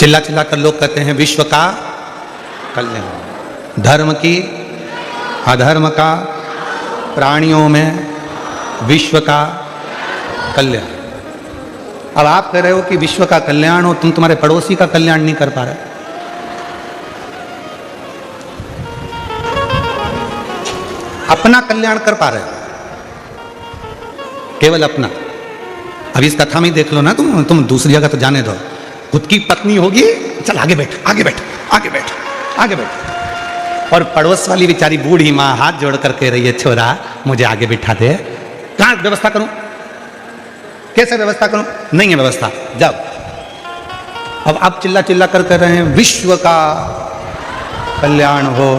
चिल्ला चिल्ला कर लोग कहते हैं विश्व का कल्याण, धर्म की, अधर्म का, प्राणियों में विश्व का कल्याण। अब आप कह रहे हो कि विश्व का कल्याण हो, तुम तुम्हारे पड़ोसी का कल्याण नहीं कर पा रहे। अपना कल्याण कर पा रहे हो, केवल अपना। अब इस कथा में देख लो ना, तुम दूसरी जगह तो जाने दो। खुद की पत्नी होगी, चल आगे बैठ, आगे बैठ, आगे बैठ, आगे बैठ, और पड़ोस वाली बेचारी बूढ़ी माँ हाथ जोड़ कर कह रही है छोरा मुझे आगे बिठा दे। कहाँ व्यवस्था करूं, कैसे व्यवस्था करूं? नहीं है व्यवस्था, जाओ। अब आप चिल्ला चिल्ला कर कह रहे हैं विश्व का कल्याण हो,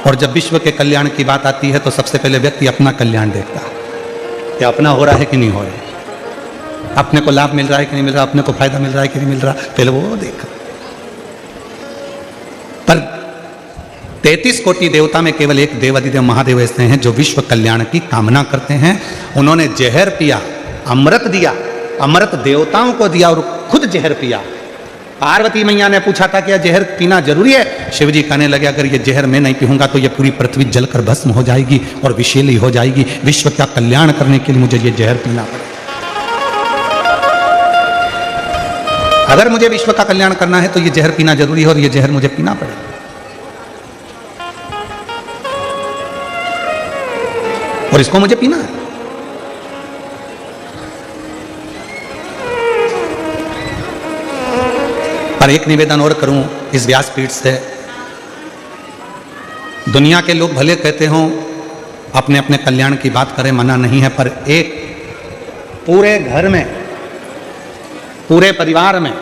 और जब विश्व के कल्याण की बात आती है तो सबसे पहले व्यक्ति अपना कल्याण देखता है कि अपना हो रहा है कि नहीं हो रहा है, अपने को लाभ मिल रहा है कि नहीं मिल रहा, अपने को फायदा मिल रहा है कि नहीं मिल रहा, पहले वो देख। पर 33 कोटि देवता में केवल एक देवाधिदेव महादेव ऐसे हैं जो विश्व कल्याण की कामना करते हैं। उन्होंने जहर पिया, अमृत दिया, अमृत देवताओं को दिया और खुद जहर पिया। पार्वती मैया ने पूछा था कि यह जहर पीना जरूरी है? शिव जी कहने लगे अगर ये जहर मैं नहीं पीऊंगा तो ये पूरी पृथ्वी जलकर भस्म हो जाएगी और विषैली हो जाएगी। विश्व का कल्याण करने के लिए मुझे ये जहर पीना पड़ेगा। अगर मुझे विश्व का कल्याण करना है तो ये जहर पीना जरूरी है और ये जहर मुझे पीना पड़ेगा। और इसको मुझे पीना है। पर एक निवेदन और करूं इस व्यासपीठ से, दुनिया के लोग भले कहते हों अपने अपने कल्याण की बात करें, मना नहीं है, पर एक पूरे घर में, पूरे परिवार में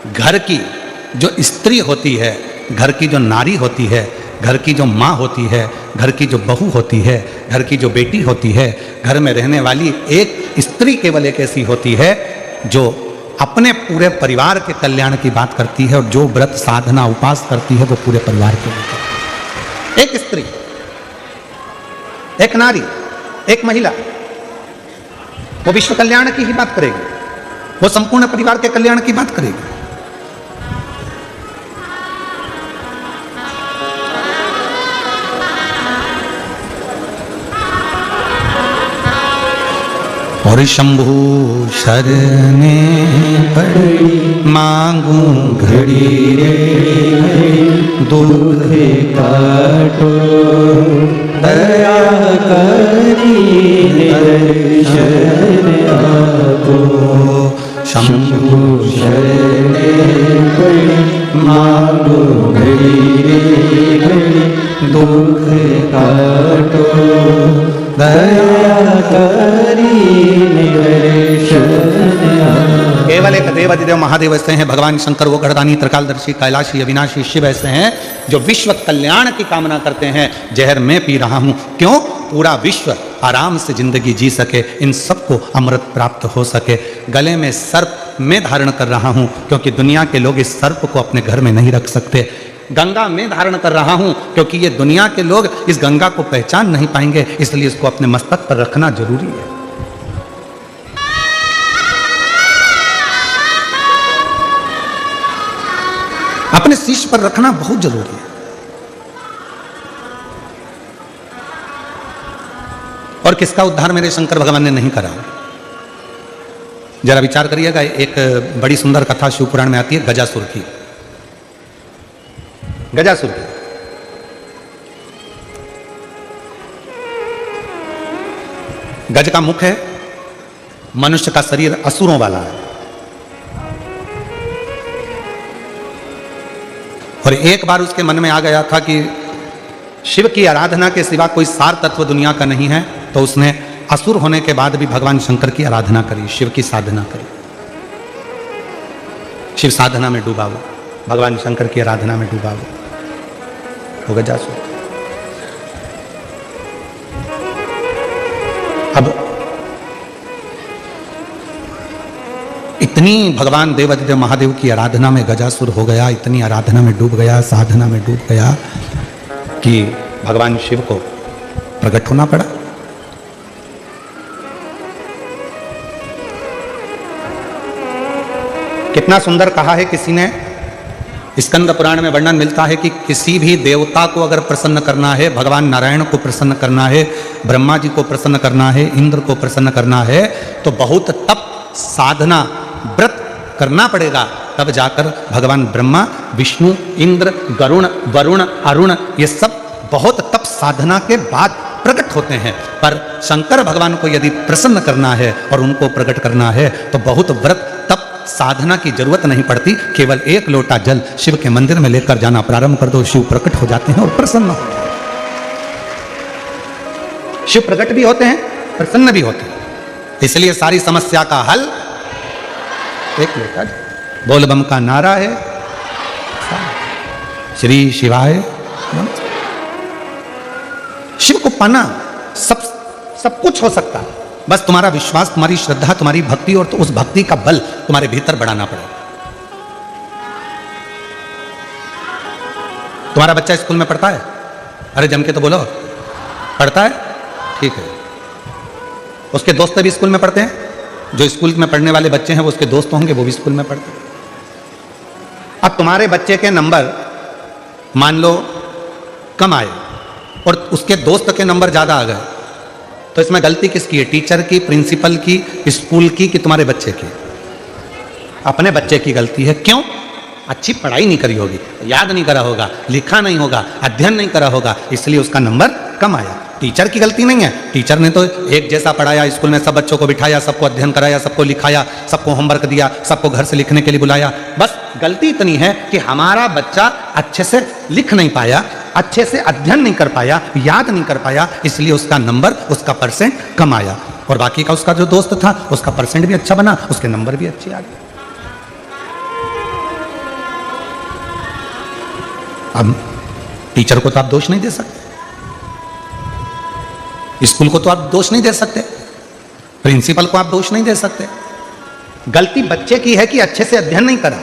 घर की जो स्त्री होती है, घर की जो नारी होती है, घर की जो माँ होती है, घर की जो बहू होती है, घर की जो बेटी होती है, घर में रहने वाली एक स्त्री केवल एक ऐसी होती है जो अपने पूरे परिवार के कल्याण की बात करती है, और जो व्रत साधना उपास करती है वो पूरे परिवार के लिए। एक स्त्री, एक नारी, एक महिला, वो विश्व कल्याण की ही बात करेगी, वो संपूर्ण परिवार के कल्याण की बात करेगी। और शंभु शरणे पड़ी मांगू घड़ी रे, दुख काटो दया करी दर्शन आपो। शंभु शरणे पड़ी मांगू घड़ी रे घड़ी, दुख काटो दया करी केवल एक देवाधिदेव महादेव ऐसे हैं, भगवान शंकर वो गढ़दानी, त्रिकालदर्शी, कैलाशी, अविनाशी शिव ऐसे हैं जो विश्व कल्याण की कामना करते हैं। जहर मैं पी रहा हूं, क्यों? पूरा विश्व आराम से जिंदगी जी सके, इन सबको अमृत प्राप्त हो सके। गले में सर्प मैं धारण कर रहा हूं क्योंकि दुनिया के लोग इस सर्प को अपने घर में नहीं रख सकते। गंगा मैं धारण कर रहा हूं क्योंकि ये दुनिया के लोग इस गंगा को पहचान नहीं पाएंगे, इसलिए इसको अपने मस्तक पर रखना जरूरी है। अपने शीश पर रखना बहुत जरूरी है। और किसका उद्धार मेरे शंकर भगवान ने नहीं करा? जरा विचार करिएगा। एक बड़ी सुंदर कथा शिव पुराण में आती है गजासुर की। गजासुर की गज का मुख है, मनुष्य का शरीर असुरों वाला है, और एक बार उसके मन में आ गया था कि शिव की आराधना के सिवा कोई सार तत्व दुनिया का नहीं है, तो उसने असुर होने के बाद भी भगवान शंकर की आराधना करी, शिव की साधना करी। शिव साधना में डूबा हुआ, भगवान शंकर की आराधना में डूबा हुआ हो गजासुर। अब इतनी भगवान देवाधिदेव महादेव की आराधना में गजासुर हो गया, इतनी आराधना में डूब गया, साधना में डूब गया कि भगवान शिव को प्रकट होना पड़ा। कितना सुंदर कहा है किसी ने स्कंद पुराण में वर्णन मिलता है कि किसी भी देवता को अगर प्रसन्न करना है, भगवान नारायण को प्रसन्न करना है, ब्रह्मा जी को प्रसन्न करना है, इंद्र को प्रसन्न करना है, तो बहुत तप साधना व्रत करना पड़ेगा, तब जाकर भगवान ब्रह्मा, विष्णु, इंद्र, गरुण, वरुण, अरुण ये सब बहुत तप साधना के बाद प्रकट होते हैं। पर शंकर भगवान को यदि प्रसन्न करना है और उनको प्रकट करना है तो बहुत व्रत तप साधना की जरूरत नहीं पड़ती, केवल एक लोटा जल शिव के मंदिर में लेकर जाना प्रारंभ कर दो, शिव प्रकट हो जाते हैं और प्रसन्न हो जाते हैं। शिव प्रकट भी होते हैं, प्रसन्न भी होते हैं। इसलिए सारी समस्या का हल एक लोटा जल। बोल बम का नारा है, श्री शिवाय। शिव को पाना सब कुछ हो सकता है, बस तुम्हारा विश्वास, तुम्हारी श्रद्धा, तुम्हारी भक्ति और तो उस भक्ति का बल तुम्हारे भीतर बढ़ाना पड़ेगा। तुम्हारा बच्चा स्कूल में पढ़ता है? अरे जम के तो बोलो, पढ़ता है? ठीक है। उसके दोस्त भी स्कूल में पढ़ते हैं? जो स्कूल में पढ़ने वाले बच्चे हैं वो उसके दोस्त होंगे, वो भी स्कूल में पढ़ते हैं। अब तुम्हारे बच्चे के नंबर मान लो कम आए और उसके दोस्त के नंबर ज्यादा आ गए, तो इसमें गलती किसकी है? टीचर की, प्रिंसिपल की, स्कूल की, कि तुम्हारे बच्चे की? अपने बच्चे की गलती है। क्यों? अच्छी पढ़ाई नहीं करी होगी, याद नहीं करा होगा, लिखा नहीं होगा, अध्ययन नहीं करा होगा, इसलिए उसका नंबर कम आया। टीचर की गलती नहीं है, टीचर ने तो एक जैसा पढ़ाया, स्कूल में सब बच्चों को बिठाया, सबको अध्ययन कराया, सबको लिखाया, सबको होमवर्क दिया, सबको घर से लिखने के लिए बुलाया। बस गलती इतनी है कि हमारा बच्चा अच्छे से लिख नहीं पाया, अच्छे से अध्ययन नहीं कर पाया, याद नहीं कर पाया, इसलिए उसका नंबर, उसका परसेंट कम आया। और बाकी का उसका जो दोस्त था उसका परसेंट भी अच्छा बना, उसके नंबर भी अच्छे आ गए। अब टीचर को तो आप दोष नहीं दे सकते, स्कूल को तो आप दोष नहीं दे सकते, प्रिंसिपल को आप दोष नहीं दे सकते। गलती बच्चे की है कि अच्छे से अध्ययन नहीं करा।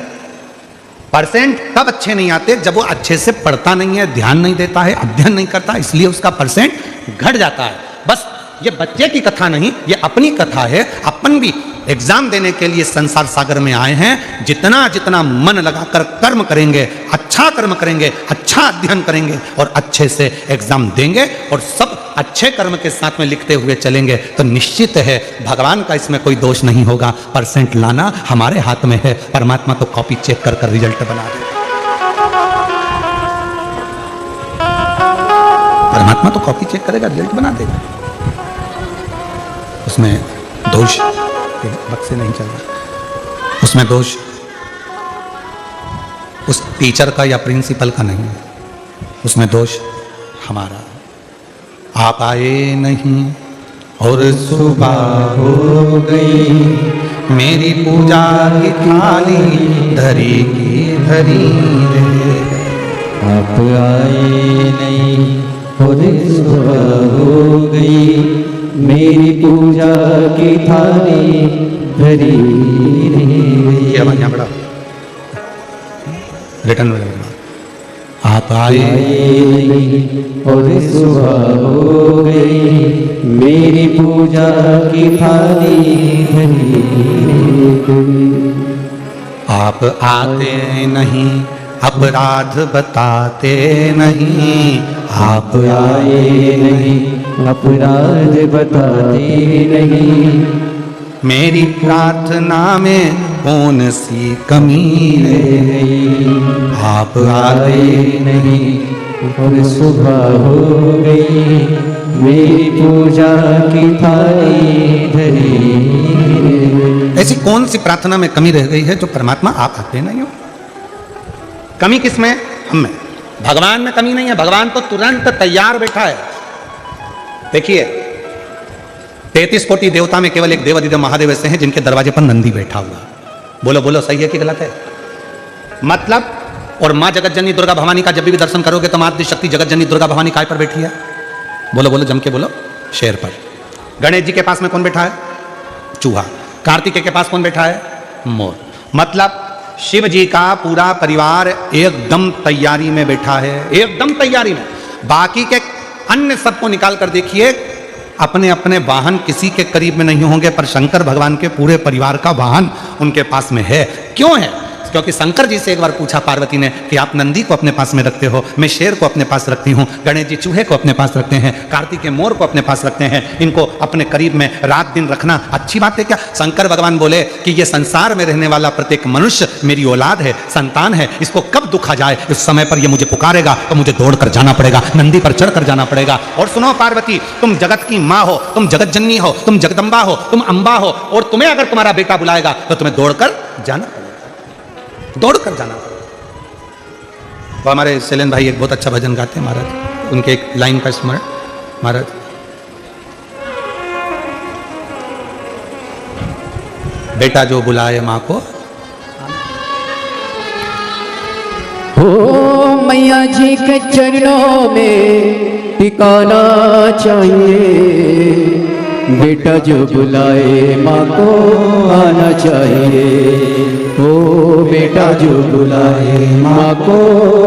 परसेंट तब अच्छे नहीं आते जब वो अच्छे से पढ़ता नहीं है, ध्यान नहीं देता है, अध्ययन नहीं करता, इसलिए उसका परसेंट घट जाता है। बस ये बच्चे की कथा नहीं, ये अपनी कथा है। अपन भी एग्जाम देने के लिए संसार सागर में आए हैं। जितना जितना मन लगाकर कर्म करेंगे, अच्छा कर्म करेंगे, अच्छा अध्ययन करेंगे और अच्छे से एग्जाम देंगे और सब अच्छे कर्म के साथ में लिखते हुए चलेंगे, तो निश्चित है भगवान का इसमें कोई दोष नहीं होगा। परसेंट लाना हमारे हाथ में है, परमात्मा तो कॉपी चेक कर कर रिजल्ट बना दे। परमात्मा तो कॉपी चेक करेगा, रिजल्ट बना देगा, उसमें दोष बक्से नहीं चल रहा, उसमें दोष उस टीचर का या प्रिंसिपल का नहीं है, उसमें दोष हमारा। आप आए नहीं और सुबह हो गई, मेरी पूजा की थाली धरी की धरी रहे। आप आए नहीं और सुबह हो गई, मेरी पूजा की थाली धरी रही। ये आवाज यहाँ बड़ा रिटर्न में लगना। आप आए नहीं और सुबह हो गई, मेरी पूजा की थाली धरी गई। आप आते नहीं, अपराध बताते नहीं। आप आए नहीं, अपराध बताते नहीं। मेरी प्रार्थना में कौन सी कमी है? आप आए नहीं और सुबह हो गई, मेरी पूजा की थाली धरी। ऐसी कौन सी प्रार्थना में कमी रह गई है जो परमात्मा आप आते नहीं हो? कमी किसमें? हम में। भगवान में कमी नहीं है, भगवान तो तुरंत तैयार बैठा है। देखिए 33 कोटि देवता में केवल एक देव अधिदेव महादेव ऐसे हैं जिनके दरवाजे पर नंदी बैठा हुआ। बोलो बोलो, सही है कि गलत है? मतलब और माँ जगत जननी दुर्गा भवानी का जब भी दर्शन करोगे तो माँ शक्ति जगत जननी दुर्गा भवानी काय पर बैठी है? बोलो बोलो, जम के बोलो, शेर पर। गणेश जी के पास में कौन बैठा है? चूहा। कार्तिकेय के पास कौन बैठा है? मोर। मतलब शिव जी का पूरा परिवार एकदम तैयारी में बैठा है, एकदम तैयारी में। बाकी के अन्य सबको निकाल कर देखिए, अपने अपने वाहन किसी के करीब में नहीं होंगे, पर शंकर भगवान के पूरे परिवार का वाहन उनके पास में है। क्यों है? क्योंकि शंकर जी से एक बार पूछा पार्वती ने कि आप नंदी को अपने पास में रखते हो, मैं शेर को अपने पास रखती हूँ, गणेश जी चूहे को अपने पास रखते हैं, कार्तिकेय मोर को अपने पास रखते हैं, इनको अपने करीब में रात दिन रखना अच्छी बात है क्या? शंकर भगवान बोले कि ये संसार में रहने वाला प्रत्येक मनुष्य मेरी औलाद है, संतान है, इसको कब दुख आ जाए इस समय पर ये मुझे पुकारेगा तो मुझे दौड़कर जाना पड़ेगा, नंदी पर चढ़कर जाना पड़ेगा। और सुनो पार्वती, तुम जगत की माँ हो, तुम जगत जननी हो, तुम जगदम्बा हो, तुम अम्बा हो, और तुम्हें अगर तुम्हारा बेटा बुलाएगा तो तुम्हें दौड़कर जाना पड़ेगा, दौड़कर जाना पड़ेगा। तो हमारे शैलेंद्र भाई एक बहुत अच्छा भजन गाते हैं महाराज, उनके एक लाइन का स्मरण महाराज। बेटा जो बुलाए माँ को, हो मैया जी के चरणों में टिकाना चाहिए, बेटा जो बुलाए माँ को आना चाहिए, ओ बेटा जो बुलाए माँ को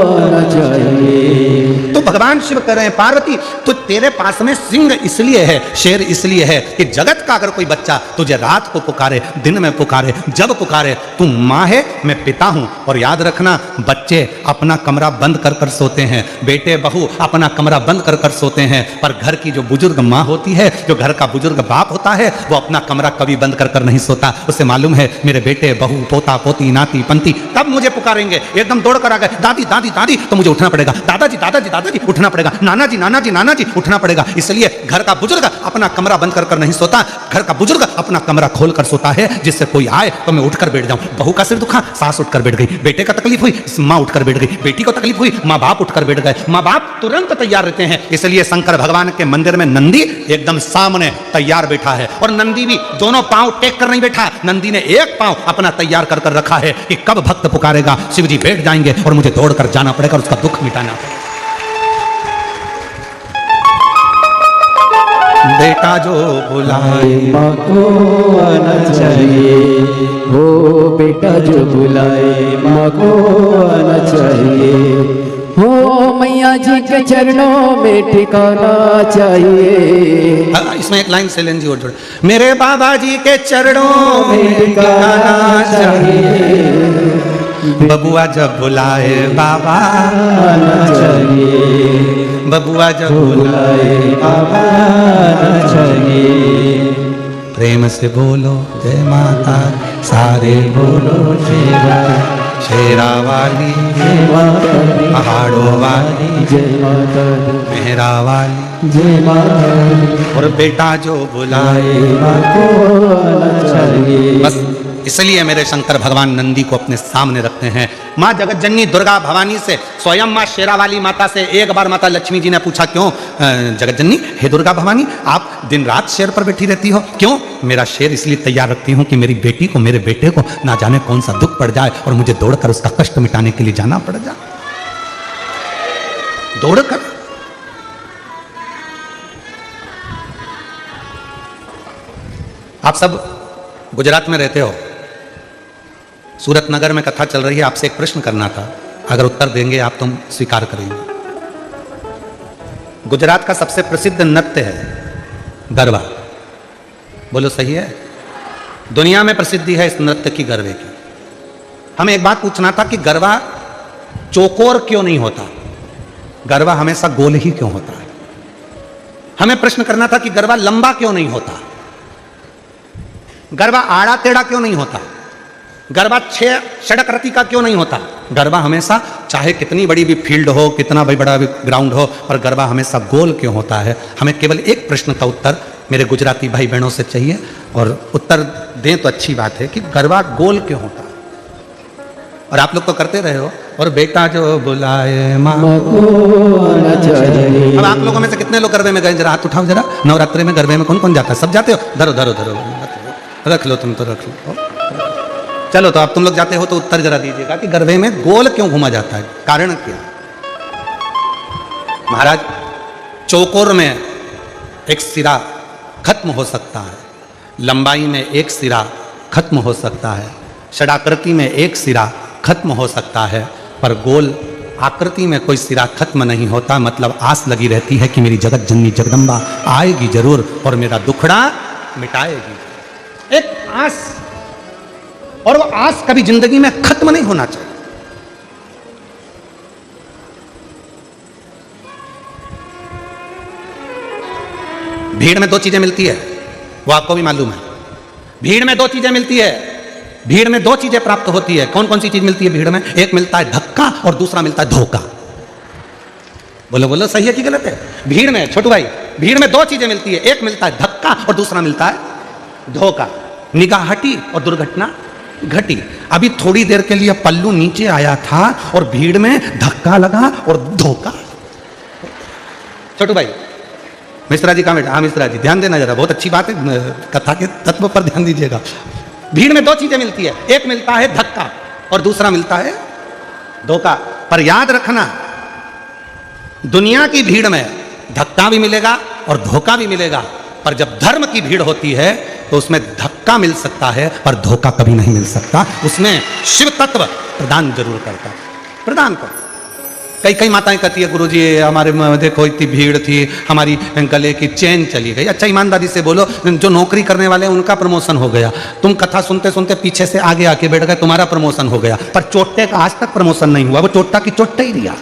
आना चाहिए। तो भगवान शिव कह रहे हैं पार्वती तो तेरे पास में सिंह इसलिए है, शेर इसलिए है कि जगत का अगर कोई बच्चा तुझे रात को पुकारे, दिन में पुकारे, जब पुकारे, तू माँ है, मैं पिता हूं। और याद रखना, बच्चे अपना कमरा बंद कर कर सोते हैं, बेटे बहू अपना कमरा बंद कर कर सोते हैं, पर घर की जो बुजुर्ग माँ होती है, जो घर का बुजुर्ग बाप होता है, वो अपना कमरा कभी बंद कर कर नहीं सोता। उसे मालूम है मेरे बेटे बहू पोता पोती नाती पंती कब मुझे पुकारेंगे, एकदम दौड़ कर आ गए, दादी दादी दादी तो मुझे उठना पड़ेगा, दादाजी दादाजी दादाजी उठना पड़ेगा, नाना जी नाना जी नाना जी उठना पड़ेगा। इसलिए घर का बुजुर्ग अपना कमरा बंद कर कर नहीं सोता, घर का बुजुर्ग अपना कमरा खोल कर सोता है, जिससे कोई आए तो मैं उठकर बैठ जाऊं। बहू का सिर दुखा, सास उठकर बैठ गई, बेटे का तकलीफ हुई, माँ उठकर बैठ गई, बेटी को तकलीफ हुई, माँ बाप उठकर बैठ गए, माँ बाप तुरंत तैयार रहते हैं। इसलिए शंकर भगवान के मंदिर में नंदी एकदम सामने तैयार बैठा है, और नंदी भी दोनों पांव टेक कर नहीं बैठा, नंदी ने एक पांव अपना तैयार कर कर रखा है कि कब भक्त पुकारेगा शिव जी बैठ जाएंगे और मुझे दौड़कर जाना पड़ेगा और उसका दुख मिटाना। बेटा जो बुलाए माँ को आना चाहिए, हो बेटा जो बुलाए माँ को आना चाहिए, हो मैया जी के चरणों में ठिकाना चाहिए। इसमें एक लाइन शैलेंद्र जी और जोड़े, मेरे बाबा जी के चरणों में ठिकाना चाहिए, बबुआ जब बुलाए बाबा आना चाहिए, बबुआ जब बुलाए बाबा आना चाहिए। प्रेम से बोलो जय माता, सारे बोलो जय माता, शेरा वाली जय माता दी, पहाड़ों वाली जय माता दी, मेहरा वाली जय माता दी, और बेटा जो बुलाए माँ को आना चाहिए। बस इसलिए मेरे शंकर भगवान नंदी को अपने सामने रखते हैं। माँ जगत जननी दुर्गा भवानी से, स्वयं माँ शेरावाली माता से एक बार माता लक्ष्मी जी ने पूछा, क्यों जगत जननी हे दुर्गा भवानी आप दिन रात शेर पर बैठी रहती हो? क्यों? मेरा शेर इसलिए तैयार रखती हूँ कि मेरी बेटी को, मेरे बेटे को ना जाने कौन सा दुख पड़ जाए और मुझे दौड़कर उसका कष्ट मिटाने के लिए जाना पड़ जाए, दौड़कर। आप सब गुजरात में रहते हो, सूरत नगर में कथा चल रही है, आपसे एक प्रश्न करना था, अगर उत्तर देंगे आप तो स्वीकार करेंगे। गुजरात का सबसे प्रसिद्ध नृत्य है गरबा, बोलो सही है? दुनिया में प्रसिद्धि है इस नृत्य की, गरबे की। हमें एक बात पूछना था कि गरबा चौकोर क्यों नहीं होता, गरबा हमेशा गोल ही क्यों होता है? हमें प्रश्न करना था कि गरबा लंबा क्यों नहीं होता, गरबा आड़ा टेढ़ा क्यों नहीं होता, गरबा षडकृति का क्यों नहीं होता? गरबा हमेशा, चाहे कितनी बड़ी भी फील्ड हो, कितना भी बड़ा भी ग्राउंड हो, पर गरबा हमेशा गोल क्यों होता है? हमें केवल एक प्रश्न का उत्तर मेरे गुजराती भाई बहनों से चाहिए, और उत्तर दें तो अच्छी बात है कि गरबा गोल क्यों होता है। और आप लोग तो करते रहे हो, और बेटा जो बुलाए माँ को आना चाहिए। अब आप लोगों में से कितने लोग गरबे में गए? जरा हाथ उठाओ जरा। नवरात्रि में गरबे में कौन कौन जाता है? सब जाते हो? धरो धरो धरो, रख लो, तुम तो रख लो। चलो तो अब तुम लोग जाते हो तो उत्तर जरा दीजिएगा कि गरबे में गोल क्यों घुमा जाता है, कारण क्या? महाराज, चौकोर में एक सिरा खत्म हो सकता है, लंबाई में एक सिरा खत्म हो सकता है, षडाकृति में एक सिरा खत्म हो सकता है, पर गोल आकृति में कोई सिरा खत्म नहीं होता। मतलब आस लगी रहती है कि मेरी जगत जननी जगदम्बा आएगी जरूर और मेरा दुखड़ा मिटाएगी, एक आस। और वो आस कभी जिंदगी में खत्म नहीं होना चाहिए। भीड़ में दो चीजें मिलती है, वो आपको भी मालूम है। भीड़ में दो चीजें मिलती है, भीड़ में दो चीजें प्राप्त होती है। कौन कौन सी चीज मिलती है भीड़ में? एक मिलता है धक्का और दूसरा मिलता है धोखा। बोलो बोलो, सही है कि गलत है? भीड़ में, छोटू भाई, भीड़ में दो चीजें मिलती है, एक मिलता है धक्का और दूसरा मिलता है धोखा। निगाह हटी और दुर्घटना घटी। अभी थोड़ी देर के लिए पल्लू नीचे आया था और भीड़ में धक्का लगा और धोखा। छोटू भाई, मिश्रा जी का बेटा, हाँ मिश्रा जी, ध्यान देना जरा, बहुत अच्छी बात है, कथा के तत्व पर ध्यान दीजिएगा। भीड़ में दो चीजें मिलती है, एक मिलता है धक्का और दूसरा मिलता है धोखा। पर याद रखना, दुनिया की भीड़ में धक्का भी मिलेगा और धोखा भी मिलेगा, पर जब धर्म की भीड़ होती है तो उसमें धक्का मिल सकता है पर धोखा कभी नहीं मिल सकता। उसमें शिव तत्व प्रदान जरूर करता है, प्रदान कर। कई कई माताएं कहती है, गुरुजी हमारे देखो इतनी भीड़ थी, हमारी गले की चेन चली गई। अच्छा ईमानदारी से बोलो, जो नौकरी करने वाले हैं उनका प्रमोशन हो गया, तुम कथा सुनते सुनते पीछे से आगे आके बैठ गए, तुम्हारा प्रमोशन हो गया, पर चोट्टे का आज तक प्रमोशन नहीं हुआ। वो चोट्टा की चोट्टा ही दिया,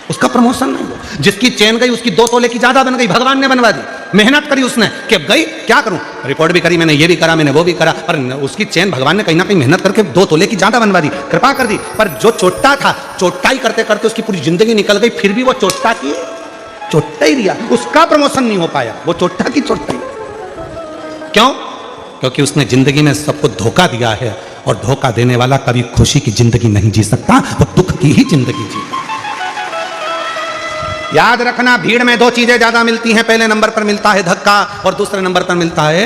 उसका प्रमोशन नहीं हुआ। जिसकी चेन गई उसकी 2 तोले की ज्यादा बन गई, भगवान ने बनवा दी। मेहनत करी उसने कि गई, क्या करूं, रिपोर्ट भी करी मैंने, ये भी करा मैंने, वो भी करा, पर उसकी चेन भगवान ने कहीं ना कहीं मेहनत करके 2 तोले की ज्यादा बनवा दी, कृपा कर दी। पर जो चोट्टा था, चोट्टाई करते करते उसकी पूरी जिंदगी निकल गई, फिर भी वो चोट्टा की चोट्टा ही रिया, उसका प्रमोशन नहीं हो पाया, वो चोट्टा की चोट्टा ही। क्यों? क्योंकि उसने जिंदगी में सबको धोखा दिया है, और धोखा देने वाला कभी खुशी की जिंदगी नहीं जी सकता, वो दुख की ही जिंदगी जीता। याद रखना, भीड़ में दो चीजें ज्यादा मिलती हैं, पहले नंबर पर मिलता है धक्का और दूसरे नंबर पर मिलता है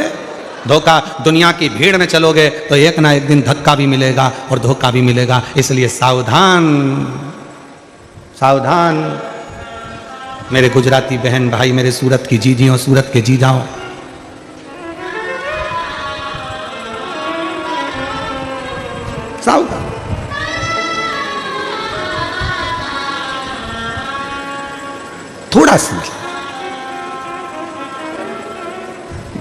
धोखा। दुनिया की भीड़ में चलोगे तो एक ना एक दिन धक्का भी मिलेगा और धोखा भी मिलेगा, इसलिए सावधान सावधान। मेरे गुजराती बहन भाई, मेरे सूरत की जीजी और सूरत के जी जाओ, सावधान। थोड़ा समझ,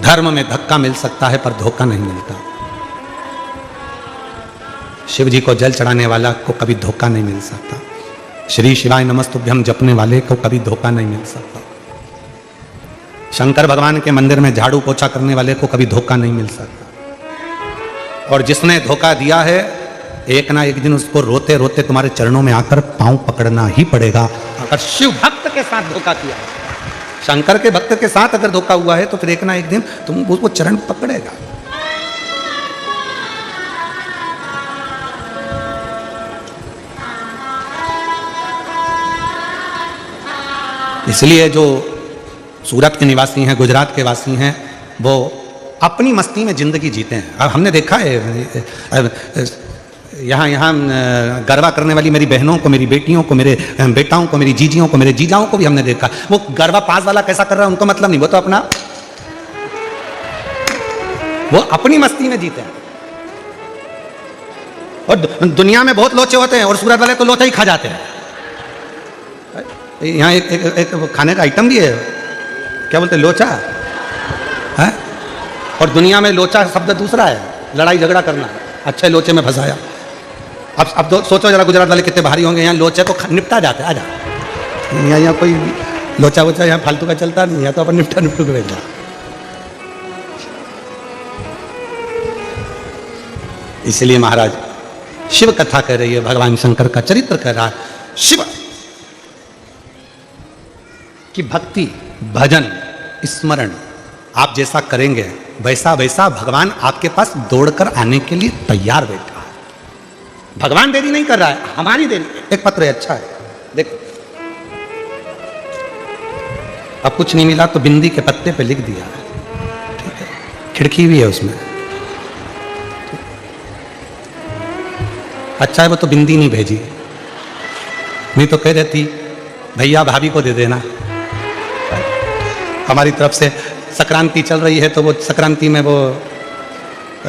धर्म में धक्का मिल सकता है पर धोखा नहीं मिलता। शिव जी को जल चढ़ाने वाला को कभी धोखा नहीं मिल सकता, श्री शिवाय नमस्तुभ्यम जपने वाले को कभी धोखा नहीं मिल सकता, शंकर भगवान के मंदिर में झाड़ू पोछा करने वाले को कभी धोखा नहीं मिल सकता। और जिसने धोखा दिया है, एक ना एक दिन उसको रोते रोते तुम्हारे चरणों में आकर पांव पकड़ना ही पड़ेगा। अगर शिव भक्त के साथ धोखा किया, शंकर के भक्त के साथ अगर धोखा हुआ है, तो फिर एक ना एक दिन तुम उसको चरण पकड़ेगा। इसलिए जो सूरत के निवासी हैं, गुजरात के वासी हैं, वो अपनी मस्ती में जिंदगी जीते हैं। अब हमने देखा है यहाँ गरबा करने वाली मेरी बहनों को, मेरी बेटियों को, मेरे बेटाओं को, मेरी जीजियों को, मेरे जीजाओं को भी हमने देखा। वो गरबा पास वाला कैसा कर रहा है उनको मतलब नहीं, वो तो अपना, वो अपनी मस्ती में जीते हैं। और दुनिया में बहुत लोचे होते हैं और सूरत वाले तो लोचा ही खा जाते हैं। यहाँ एक खाने का आइटम भी है, क्या बोलते हैं, लोचा है। और दुनिया में लोचा शब्द दूसरा है, लड़ाई झगड़ा करना। अच्छे लोचे में फंसाया। अब तो सोचो जरा, गुजरात वाले कितने भारी होंगे। यहाँ लोचे तो निपटा जाते हैं, आजा। यहाँ कोई लोचा वोचा यहाँ फालतू का चलता नहीं है, तो अपन निपटा निपटू के भेज जाओ। इसलिए महाराज शिव कथा कह रही है, भगवान शंकर का चरित्र कह रहा है। शिव की भक्ति, भजन, स्मरण आप जैसा करेंगे, वैसा वैसा भगवान आपके पास दौड़कर आने के लिए तैयार बैठा है। भगवान देरी नहीं कर रहा है, हमारी देरी। एक पत्र है, अच्छा है, देखो। अब कुछ नहीं मिला तो बिंदी के पत्ते पे लिख दिया, ठीक है, खिड़की भी है उसमें। अच्छा है वो तो बिंदी नहीं भेजी, नहीं तो कह देती भैया भाभी को दे देना। हमारी तरफ से संक्रांति चल रही है, तो वो संक्रांति में, वो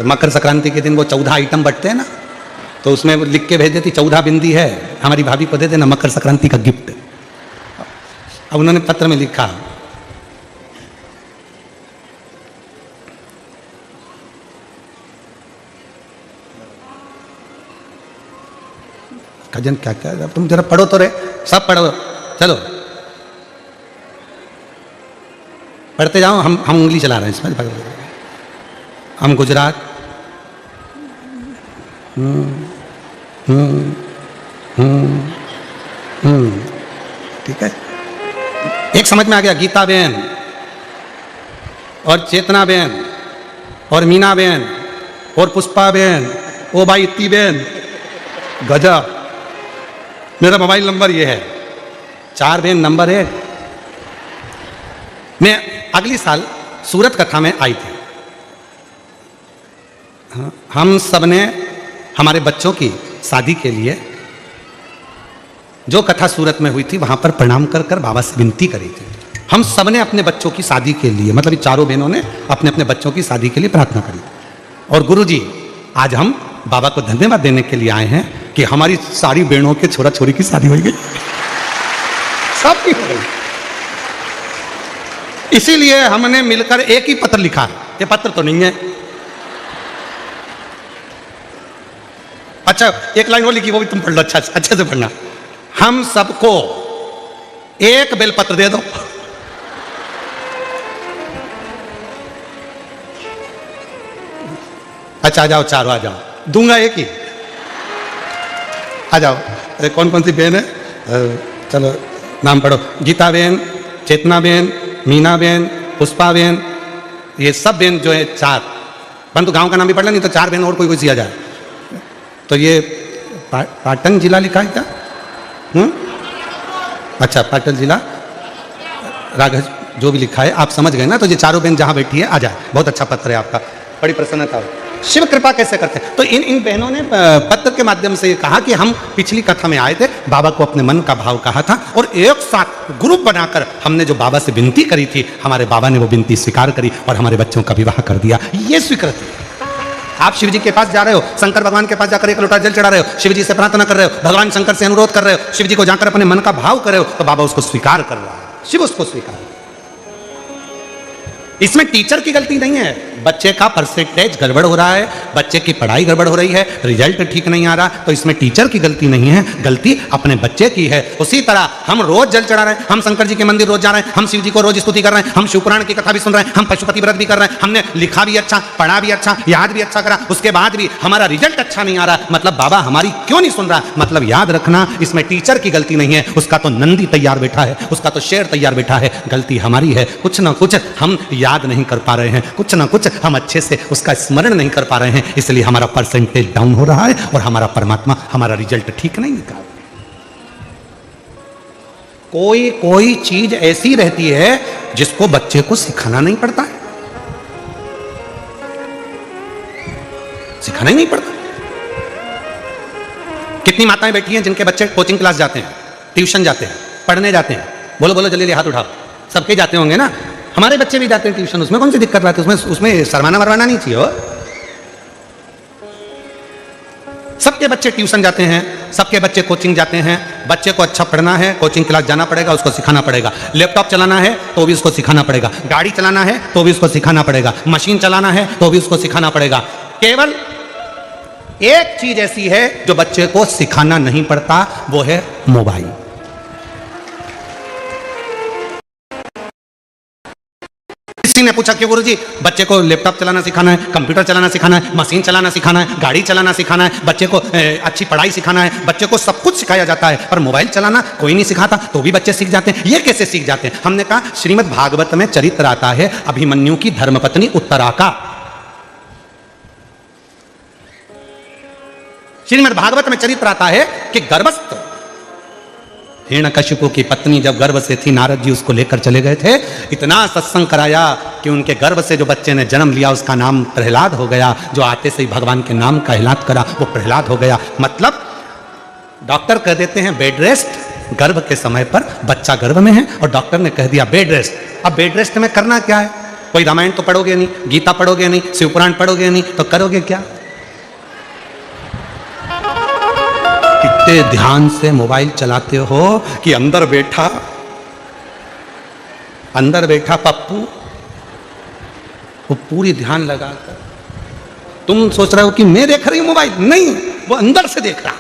मकर संक्रांति के दिन वो 14 आइटम बंटते हैं ना, तो उसमें वो लिख के भेज देती 14 बिंदी है, हमारी भाभी को दे देना, मकर संक्रांति का गिफ्ट। अब उन्होंने पत्र में लिखा, खजन क्या क्या, अब तुम जरा पढ़ो तो रे, सब पढ़ो, चलो पढ़ते जाओ। हम उंगली चला रहे हैं इसमें, हम गुजरात, ठीक है। एक समझ में आ गया, गीता बहन और चेतना बहन और मीना बहन और पुष्पा बहन, ओ भाई इतनी बहन, गजा। मेरा मोबाइल नंबर ये है, 4 बहन नंबर है। मैं अगली साल सूरत कथा में आई थी। हम सब ने हमारे बच्चों की शादी के लिए जो कथा सूरत में हुई थी वहां पर प्रणाम कर कर बाबा से विनती करी थी। हम सब ने अपने बच्चों की शादी के लिए, मतलब ये चारों बहनों ने अपने अपने बच्चों की शादी के लिए प्रार्थना करी। और गुरुजी आज हम बाबा को धन्यवाद देने के लिए आए हैं कि हमारी सारी बहनों के छोरा छोरी की शादी हो गई, सबकी हो गई। इसीलिए हमने मिलकर एक ही पत्र लिखा। ये पत्र तो नहीं है, अच्छा एक लाइन वो लिखी, वो भी तुम पढ़ लो, अच्छा अच्छे से पढ़ना। हम सबको एक बेलपत्र दे दो। अच्छा आ जाओ, चारों आ जाओ, दूंगा एक ही, आ जाओ। अरे कौन कौन सी बहन है, चलो नाम पढ़ो। गीता बहन, चेतना बहन, मीना बहन, पुष्पा बहन, ये सब बहन जो है 4, परंतु गांव का नाम भी पढ़ नहीं तो 4 बहन और कोई सी आ जाए। तो ये पाटन जिला लिखा है क्या? अच्छा पाटन जिला, राघव जो भी लिखा है आप समझ गए ना। तो ये चारों बहन जहां बैठी है आ जाए, बहुत अच्छा पत्र है आपका, बड़ी प्रसन्नता हो। शिव कृपा कैसे करते हैं? तो इन बहनों ने पत्र के माध्यम से ये कहा कि हम पिछली कथा में आए थे, बाबा को अपने मन का भाव कहा था और एक साथ ग्रुप बनाकर हमने जो बाबा से विनती करी थी, हमारे बाबा ने वो विनती स्वीकार करी और हमारे बच्चों का विवाह कर दिया। ये स्वीकृति। आप शिव जी के पास जा रहे हो, शंकर भगवान के पास जाकर एक लोटा जल चढ़ा रहे हो, शिव जी से प्रार्थना कर रहे हो, भगवान शंकर से अनुरोध कर रहे हो, शिव जी को जाकर अपने मन का भाव कर रहे हो, तो बाबा उसको स्वीकार कर रहा है, शिव उसको स्वीकार। इसमें टीचर की गलती नहीं है, बच्चे का परसेंटेज गड़बड़ हो रहा है, बच्चे की पढ़ाई गड़बड़ हो रही है, रिजल्ट ठीक नहीं आ रहा, तो इसमें टीचर की गलती नहीं है, गलती अपने बच्चे की है। उसी तरह हम रोज जल चढ़ा रहे हैं, हम शंकर जी के मंदिर रोज जा रहे हैं, हम शिव जी को रोज स्तुति कर रहे हैं, हम शिवपुराण की कथा भी सुन रहे हैं, हम पशुपति व्रत भी कर रहे हैं, हमने लिखा भी अच्छा, पढ़ा भी अच्छा, याद भी अच्छा करा, उसके बाद भी हमारा रिजल्ट अच्छा नहीं आ रहा, मतलब बाबा हमारी क्यों नहीं सुन रहा? मतलब याद रखना, इसमें टीचर की गलती नहीं है, उसका तो नंदी तैयार बैठा है, उसका तो शेर तैयार बैठा है, गलती हमारी है। कुछ ना कुछ हम याद नहीं कर पा रहे हैं, कुछ ना कुछ हम अच्छे से उसका स्मरण नहीं कर पा रहे हैं, इसलिए हमारा परसेंटेज डाउन हो रहा है और हमारा परमात्मा हमारा रिजल्ट ठीक नहीं निकाल। कोई कोई चीज ऐसी रहती है जिसको बच्चे को सिखाना नहीं पड़ता है, सिखाना ही नहीं पड़ता। कितनी माताएं बैठी हैं जिनके बच्चे कोचिंग क्लास जाते हैं, ट्यूशन जाते हैं, पढ़ने जाते हैं? बोलो बोलो जल्दी हाथ उठाओ। सबके जाते होंगे ना, हमारे बच्चे भी जाते हैं ट्यूशन, उसमें कौन सी दिक्कत बात है? उसमें शर्माना वरमाना नहीं चाहिए हो। सबके बच्चे ट्यूशन जाते हैं, सबके बच्चे कोचिंग जाते हैं। बच्चे को अच्छा पढ़ना है, कोचिंग क्लास जाना पड़ेगा, उसको सिखाना पड़ेगा। लैपटॉप चलाना है तो भी उसको सिखाना पड़ेगा, गाड़ी चलाना है तो भी उसको सिखाना पड़ेगा, मशीन चलाना है तो भी उसको सिखाना पड़ेगा। केवल एक चीज ऐसी है जो बच्चे को सिखाना नहीं पड़ता, वो है मोबाइल। किसी ने पूछा कि गुरुजी बच्चे को लैपटॉप चलाना सिखाना है, कंप्यूटर चलाना सिखाना है, मशीन चलाना सिखाना है, गाड़ी चलाना सिखाना है, बच्चे को अच्छी पढ़ाई सिखाना है, बच्चे को सब कुछ सिखाया जाता है, पर मोबाइल चलाना कोई नहीं सिखाता, तो भी बच्चे सीख जाते हैं। ये कैसे सीख जाते हैं? हमने कहा श्रीमद् भागवत में चरित्र आता है अभिमन्यु की धर्मपत्नी उत्तरा का। श्रीमद् भागवत में चरित्र आता है कि गर्भस्थ हिरण्यकशिपु की पत्नी जब गर्भ से थी, नारद जी उसको लेकर चले गए थे, इतना सत्संग कराया कि उनके गर्भ से जो बच्चे ने जन्म लिया उसका नाम प्रहलाद हो गया। जो आते से ही भगवान के नाम का एलान करा वो प्रहलाद हो गया। मतलब डॉक्टर कह देते हैं बेड रेस्ट, गर्भ के समय पर बच्चा गर्भ में है और डॉक्टर ने कह दिया बेड रेस्ट। अब बेड रेस्ट में करना क्या है? कोई रामायण तो पढ़ोगे नहीं, गीता पढ़ोगे नहीं, शिवपुराण पढ़ोगे नहीं, तो करोगे क्या? इतने ध्यान से मोबाइल चलाते हो कि अंदर बैठा पप्पू वो पूरी ध्यान लगाकर, तुम सोच रहे हो कि मैं देख रही हूं मोबाइल, नहीं, वो अंदर से देख रहा,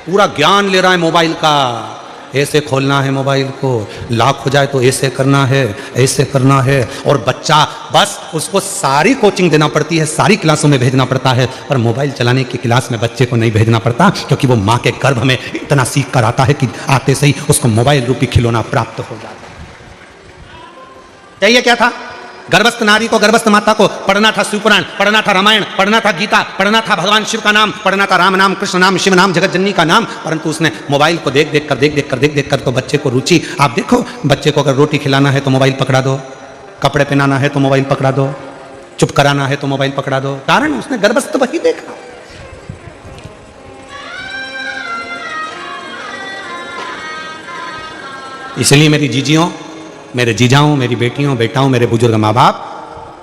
पूरा ज्ञान ले रहा है मोबाइल का, ऐसे खोलना है मोबाइल को, लॉक हो जाए तो ऐसे करना है, ऐसे करना है। और बच्चा बस उसको सारी कोचिंग देना पड़ती है, सारी क्लासों में भेजना पड़ता है, पर मोबाइल चलाने की क्लास में बच्चे को नहीं भेजना पड़ता, क्योंकि वो माँ के गर्भ में इतना सीख कर आता है कि आते से ही उसको मोबाइल रूपी खिलौना प्राप्त हो जाता है। चाहिए क्या था? गर्भस्थ नारी को, गर्भस्थ माता को पढ़ना था शिवपुराण, पढ़ना था रामायण, पढ़ना था गीता, पढ़ना था भगवान शिव का नाम, पढ़ना था राम नाम, कृष्ण नाम, शिव नाम, जगत जननी का नाम, परंतु उसने मोबाइल को देख देख कर तो बच्चे को रुचि। आप देखो, बच्चे को अगर रोटी खिलाना है तो मोबाइल पकड़ा दो, कपड़े पहनाना है तो मोबाइल पकड़ा दो, चुप कराना है तो मोबाइल पकड़ा दो। कारण उसने गर्भस्थ वही देखा। इसलिए मेरी जीजियों, मेरे जीजाओं, मेरी बेटियों, बेटाओं, मेरे बुजुर्ग माँ बाप,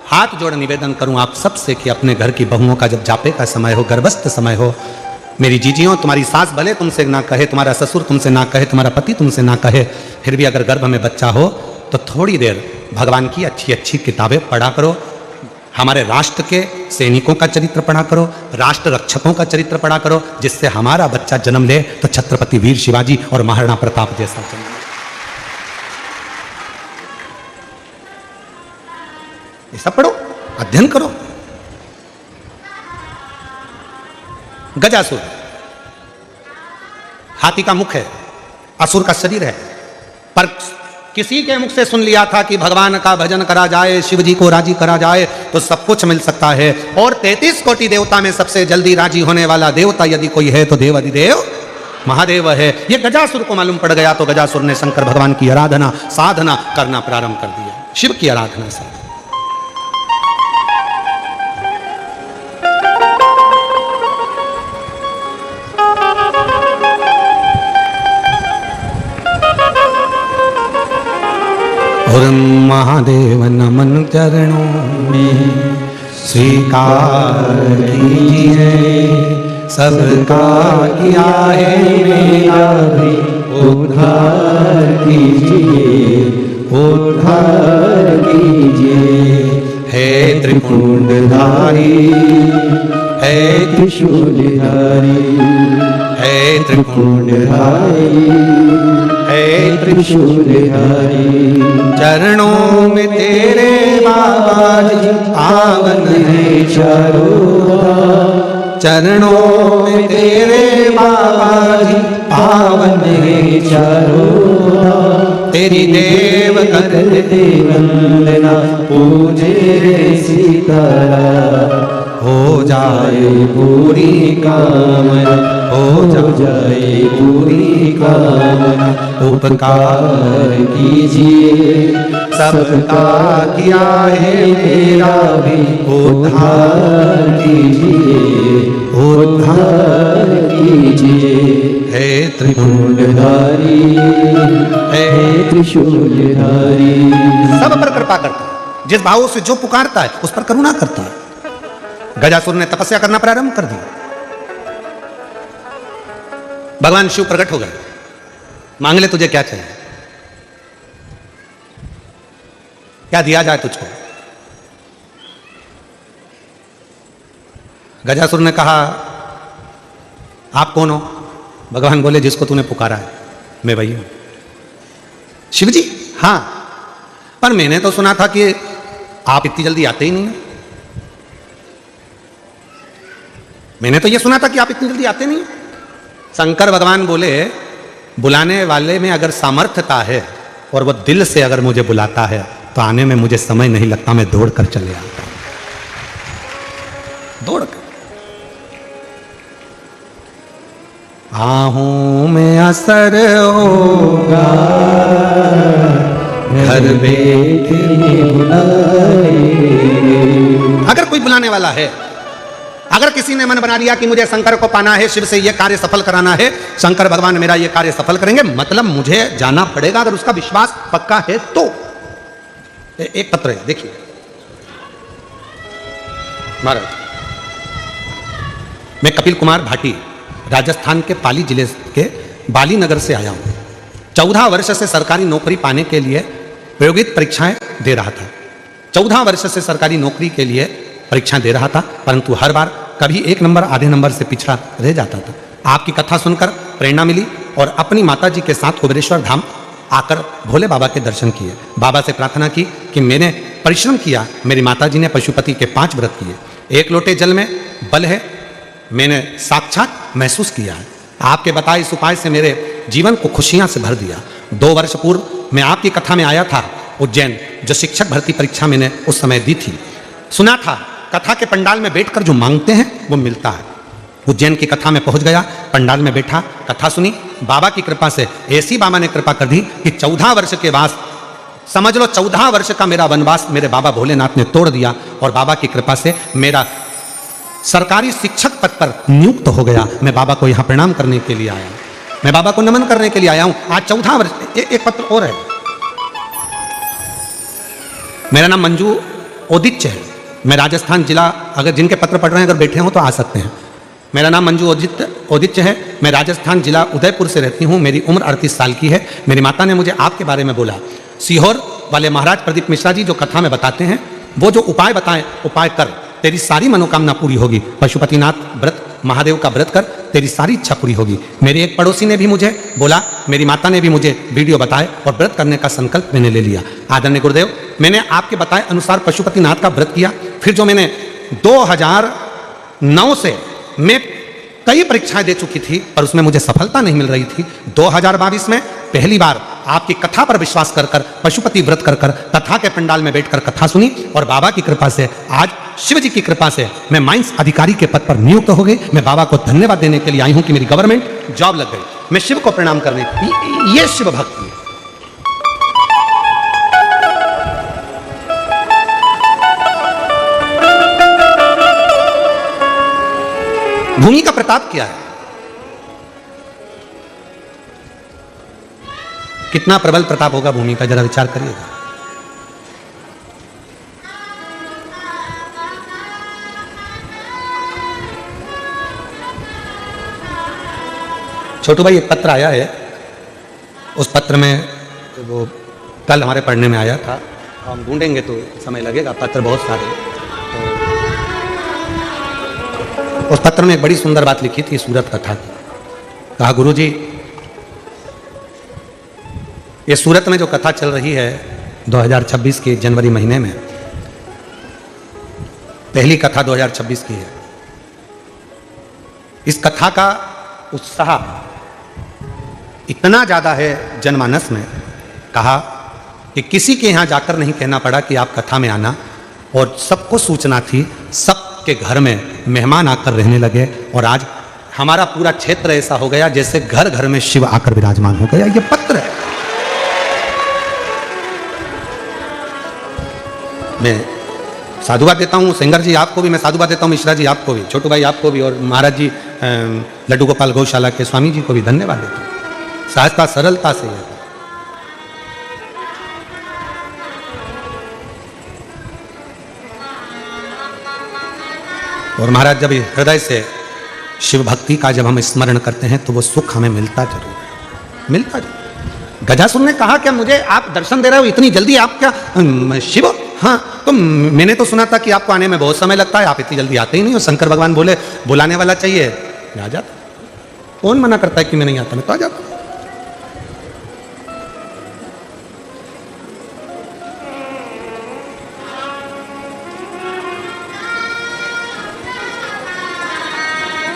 हाथ जोड़ निवेदन करूं आप सबसे कि अपने घर की बहुओं का जब जापे का समय हो, गर्भस्थ समय हो, मेरी जीजियों, तुम्हारी सास भले तुमसे ना कहे, तुम्हारा ससुर तुमसे ना कहे, तुम्हारा पति तुमसे ना कहे, फिर भी अगर गर्भ में बच्चा हो तो थोड़ी देर भगवान की अच्छी अच्छी किताबें पढ़ा करो। हमारे राष्ट्र के सैनिकों का चरित्र पढ़ा करो, राष्ट्र रक्षकों का चरित्र पढ़ा करो, जिससे हमारा बच्चा जन्म ले तो छत्रपति वीर शिवाजी और महाराणा प्रताप जैसा जन्म ले। ये सब पढ़ो, अध्ययन करो। गजासुर हाथी का मुख है, असुर का शरीर है, पर किसी के मुख से सुन लिया था कि भगवान का भजन करा जाए, शिव जी को राजी करा जाए तो सब कुछ मिल सकता है। और 33 कोटि देवता में सबसे जल्दी राजी होने वाला देवता यदि कोई है तो देव अधिदेव महादेव है। ये गजासुर को मालूम पड़ गया तो गजासुर ने शंकर भगवान की आराधना साधना करना प्रारंभ कर दिया, शिव की आराधना साधना। और महादेव नमन चरणों में स्वीकार कीजिए, सबका किया है मेरा भी उद्धार कीजिए, उद्धार कीजिए। है त्रिपुंडधारी, है त्रिशूलधारी, है त्रिपुंडधारी, है त्रिशूलधारी, चरणों में तेरे बाबा जी पावन है चारों, चरणों में तेरे बाबा जी पावन है चारों, तेरी देव करते वंदना पूजे रे सीतारा, हो जाए पूरी कामना, हो जाए पूरी कामना। उपकार कीजिए, सबका किया है मेरा भी उद्धार कीजिए, उद्धार कीजिए। है त्रिपुंडधारी, है त्रिशूलधारी, सब पर कृपा करता है, जिस भाव से जो पुकारता है उस पर करुणा करता है। गजासुर ने तपस्या करना प्रारंभ कर दी, भगवान शिव प्रकट हो गए, मांग ले तुझे क्या चाहिए, क्या दिया जाए तुझको। गजासुर ने कहा आप कौन हो? भगवान बोले जिसको तूने पुकारा है मैं वही हूं। शिव जी हाँ, पर मैंने तो सुना था कि आप इतनी जल्दी आते ही नहीं हैं। मैंने तो ये सुना था कि आप इतनी जल्दी आते नहीं। शंकर भगवान बोले बुलाने वाले में अगर सामर्थ्यता है और वो दिल से अगर मुझे बुलाता है तो आने में मुझे समय नहीं लगता, मैं दौड़ कर चले आता हूं, दौड़ कर। आहूं में असर होगा घर बैठे बुलाए। अगर कोई बुलाने वाला है, अगर किसी ने मन बना लिया कि मुझे शंकर को पाना है, शिव से यह कार्य सफल कराना है, शंकर भगवान मेरा यह कार्य सफल करेंगे, मतलब मुझे जाना पड़ेगा। अगर उसका विश्वास पक्का है तो एक पत्र है, देखिए महाराज। मैं कपिल कुमार भाटी राजस्थान के पाली जिले के बाली नगर से आया हूं। 14 वर्ष से सरकारी नौकरी पाने के लिए प्रायोगिक परीक्षाएं दे रहा था। 14 वर्ष से सरकारी नौकरी के लिए परीक्षाएं दे रहा था, परंतु हर बार कभी 1 नंबर आधे नंबर से पिछड़ा रह जाता था। आपकी कथा सुनकर प्रेरणा मिली और अपनी माता जी के साथ कुबेरेश्वर धाम आकर भोले बाबा के दर्शन किए। बाबा से प्रार्थना की कि मैंने परिश्रम किया, मेरी माता जी ने पशुपति के 5 व्रत किए, 1 लोटे जल में बल है, मैंने साक्षात महसूस किया है। आपके बताए इस उपाय से मेरे जीवन को खुशियां से भर दिया। 2 वर्ष पूर्व मैं आपकी कथा में आया था उज्जैन, जो शिक्षक भर्ती परीक्षा मैंने उस समय दी थी। सुना था कथा के पंडाल में बैठकर जो मांगते हैं वो मिलता है। उज्जैन की कथा में पहुंच गया, पंडाल में बैठा, कथा सुनी। बाबा की कृपा से ऐसी बाबा ने कृपा कर दी कि 14 वर्ष के बाद, समझ लो 14 वर्ष का मेरा वनवास मेरे बाबा भोलेनाथ ने तोड़ दिया और बाबा की कृपा से मेरा सरकारी शिक्षक पद पर नियुक्त हो गया। मैं बाबा को यहाँ प्रणाम करने के लिए आया, मैं बाबा को नमन करने के लिए आया हूँ। आज 14 वर्ष। एक पत्र और है, मेरा नाम मंजू ओदिच्य है, मैं राजस्थान जिला, अगर जिनके पत्र पढ़ रहे हैं अगर बैठे हो तो आ सकते हैं। मेरा नाम मंजू ओदिच्य है, मैं राजस्थान जिला उदयपुर से रहती हूँ, मेरी उम्र 38 साल की है। मेरी माता ने मुझे आपके बारे में बोला। सीहोर वाले महाराज प्रदीप मिश्रा जी जो कथा में बताते हैं, वो जो उपाय बताएं, उपाय कर, तेरी सारी मनोकामना पूरी होगी। पशुपतिनाथ व्रत, महादेव का व्रत कर, तेरी सारी इच्छा पूरी होगी। मेरे एक पड़ोसी ने भी मुझे बोला, मेरी माता ने भी मुझे वीडियो बताए और व्रत करने का संकल्प मैंने ले लिया। आदरणीय गुरुदेव, मैंने आपके बताए अनुसार पशुपतिनाथ का व्रत किया। फिर जो मैंने 2009 से मैं कई परीक्षाएं दे चुकी थी पर उसमें मुझे सफलता नहीं मिल रही थी। 2022 में पहली बार आपकी कथा पर विश्वास कर कर, पशुपति व्रत कर कर, कथा के पंडाल में बैठकर कथा सुनी और बाबा की कृपा से आज शिव जी की कृपा से मैं माइंस अधिकारी के पद पर नियुक्त हो गई। मैं बाबा को धन्यवाद देने के लिए आई हूं कि मेरी गवर्नमेंट जॉब लग गई। मैं शिव को प्रणाम करने, ये शिव भक्ति है। भूमि का प्रताप क्या है, कितना प्रबल प्रताप होगा भूमि का, जरा विचार करिएगा। छोटू भाई एक पत्र आया है, उस पत्र में वो कल हमारे पढ़ने में आया था, हम ढूंढेंगे तो समय लगेगा, पत्र बहुत सारे। तो उस पत्र में एक बड़ी सुंदर बात लिखी थी सूरत कथा की। कहा, गुरुजी ये सूरत में जो कथा चल रही है 2026 के जनवरी महीने में, पहली कथा 2026 की है। इस कथा का उत्साह इतना ज्यादा है जनमानस में, कहा कि किसी के यहां जाकर नहीं कहना पड़ा कि आप कथा में आना, और सबको सूचना थी, सबके घर में मेहमान आकर रहने लगे। और आज हमारा पूरा क्षेत्र ऐसा हो गया जैसे घर घर में शिव आकर विराजमान हो गया। ये पत्र है। मैं साधुवाद देता हूँ सेंगर जी आपको भी, मैं साधुवाद देता हूँ मिश्रा जी आपको भी, छोटू भाई आपको भी, और महाराज जी लड्डू गोपाल गौशाला के स्वामी जी को भी धन्यवाद देता हूँ। सहजता सरलता से है। और महाराज जब हृदय से शिव भक्ति का जब हम स्मरण करते हैं तो वो सुख हमें मिलता जरूर है, मिलता जरूर। गजासुर ने कहा क्या मुझे आप दर्शन दे रहे हो इतनी जल्दी, आप क्या शिव? हाँ, तो मैंने तो सुना था कि आपको आने में बहुत समय लगता है, आप इतनी जल्दी आते ही नहीं हो। शंकर भगवान बोले बुलाने वाला चाहिए, आ जाता। कौन मना करता है कि मैं नहीं आता, मैं तो आ जाता।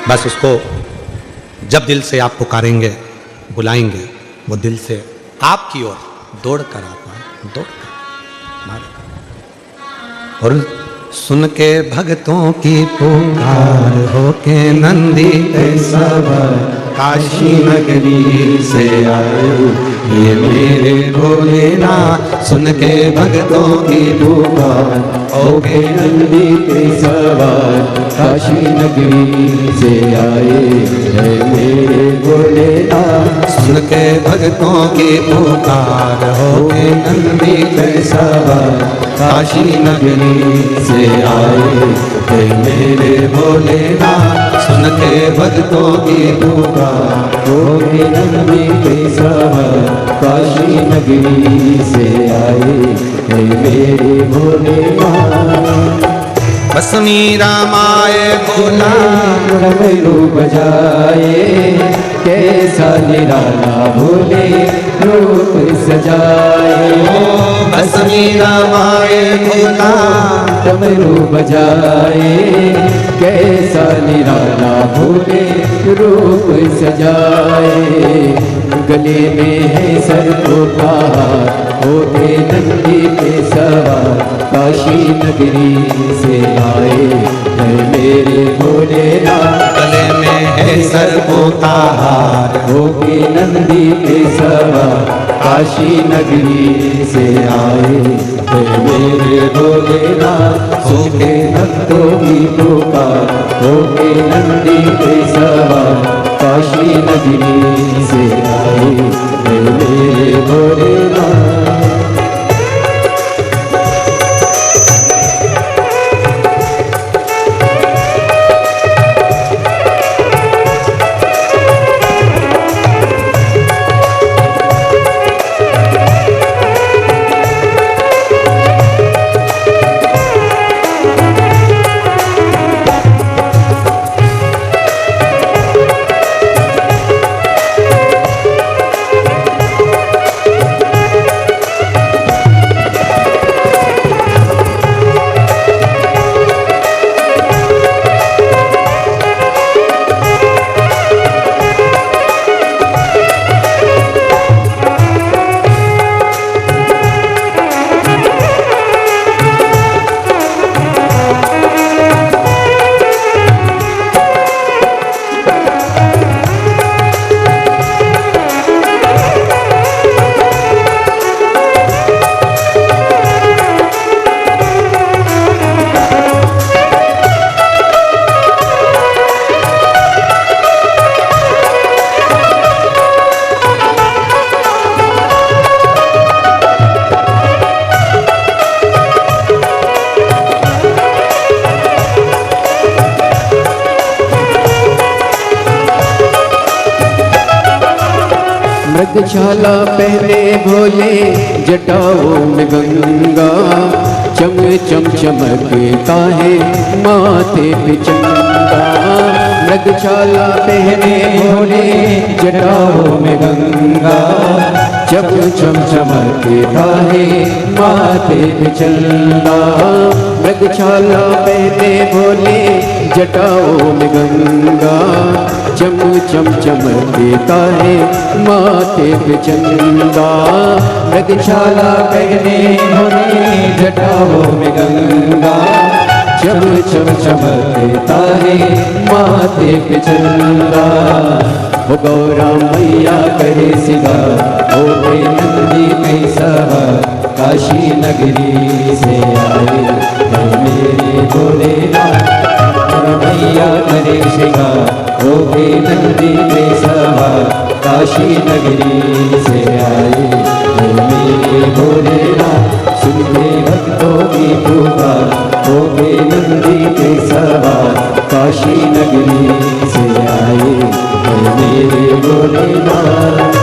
बस उसको जब दिल से आप पुकारेंगे, बुलाएंगे, वो दिल से आपकी ओर दौड़ कर आता है, दौड़ कर। और सुन के भक्तों की पुकार हो के नंदी सवार काशी नगरी से आयो ये मेरे भोलेनाथ। सुन के भक्तों की पुकार हो के नंदी के सवार काशी नगरी से आए है मेरे भोलेनाथ। सुन के भक्तों की पुकार हो के नंदी के सवार काशी नगरी से आए है मेरे भोलेनाथ। सुन के भक्तों की पुकार हो के नंदी के सवार काशी नगरी से आए है मेरे भोलेनाथ। भस्मी रामाए भोला डमरू बजाए कैसा निराला भोले रूप सजाए। बस मीरा माए भोला डमरू बजाए, कैसा निराला भोले रूप सजाए। गले में है सर्पों का होते नंदी पे सवार, काशी नगरी से आए है मेरे भोलेनाथ। गले में है सर्पों का हार, होके नंदी पे सवार, काशी नगरी से आए है मेरे भोलेनाथ। सुखे भक्तों की पुकार, होके नंदी पे सवार, काशी नगरी से आए है मेरे भोलेनाथ। मृगशाला पहने भोले जटाओं में गंगा, चम चम चमकता है माथे पे चंदा। मृगशाला पहने भोले जटाओं में गंगा, चम चम चमकता है माथे पे चंदा। मृगशाला पहने भोले जटाओं में गंगा, चम चम चमकता है माथे पे चंदा। मृगशाला पहने भोले जटाओं में गंगा, चम चम चमकता है माथे पे चंदा। वो गौरा मैया करे सिंगार, होते नंदी पे सवार, काशी नगरी से आए है मेरे भोलेनाथ। मैया करे सिंगार, होके नंदी पे सवार, काशी नगरी से आए है मेरे भोलेनाथ। सुनते भक्तों की पुकार, होके नंदी पे सवार, काशी नगरी से आए है मेरे भोलेनाथ।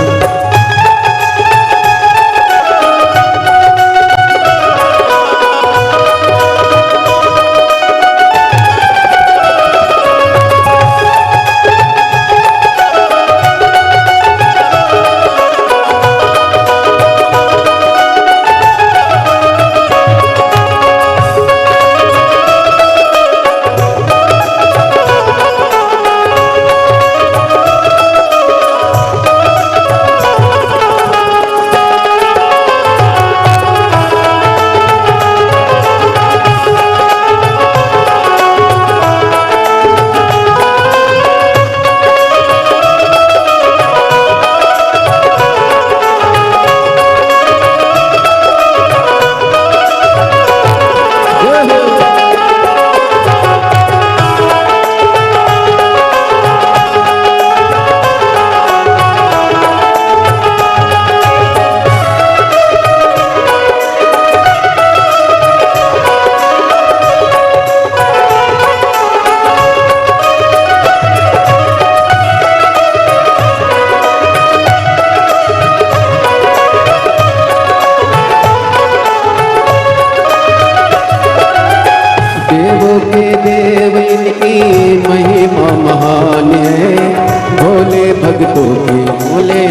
भक्तों के भोले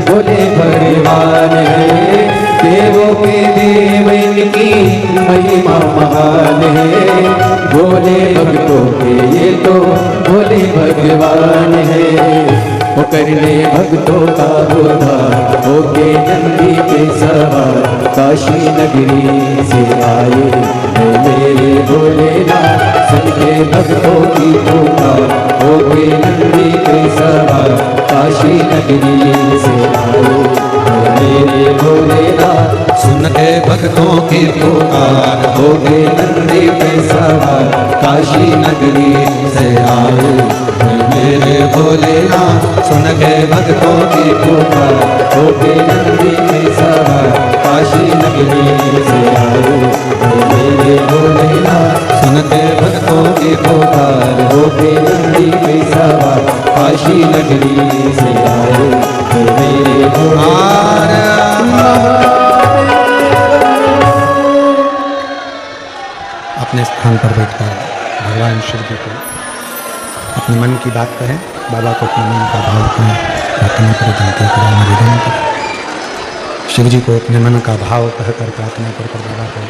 भोले भगवान है। देवों के देव इनकी महिमा महान है। भोले भक्तों के ये तो भोले भगवान है। वो करने भक्तों का उद्धार होके नंदी पे सवार काशी नगरी से आए हैं मेरे भोलेनाथ। सुन के भक्तों की पुकार होके नंदी पे सवार काशी नगरी से आए हैं मेरे भोलेनाथ। सुन के भक्तों की पुकार होके नंदी पे सवार काशी नगरी से आए हैं मेरे भोलेनाथ। सुन के भक्तों की पुकार होके नंदी पे सवार काशी नगरी से आए हैं मेरे भोलेनाथ। सुन के भक्तों की पुकार होके नंदी पे सवार काशी नगरी से आए हैं मेरे भोलेनाथ। अपने स्थान पर बैठकर भगवान शिव जी को अपने मन की बात कहें। बाबा को अपने मन का भाव कहें, प्रार्थना करें, विनती करें, निवेदन करें। शिव जी को अपने मन का भाव कहकर प्रार्थना कर बाबा को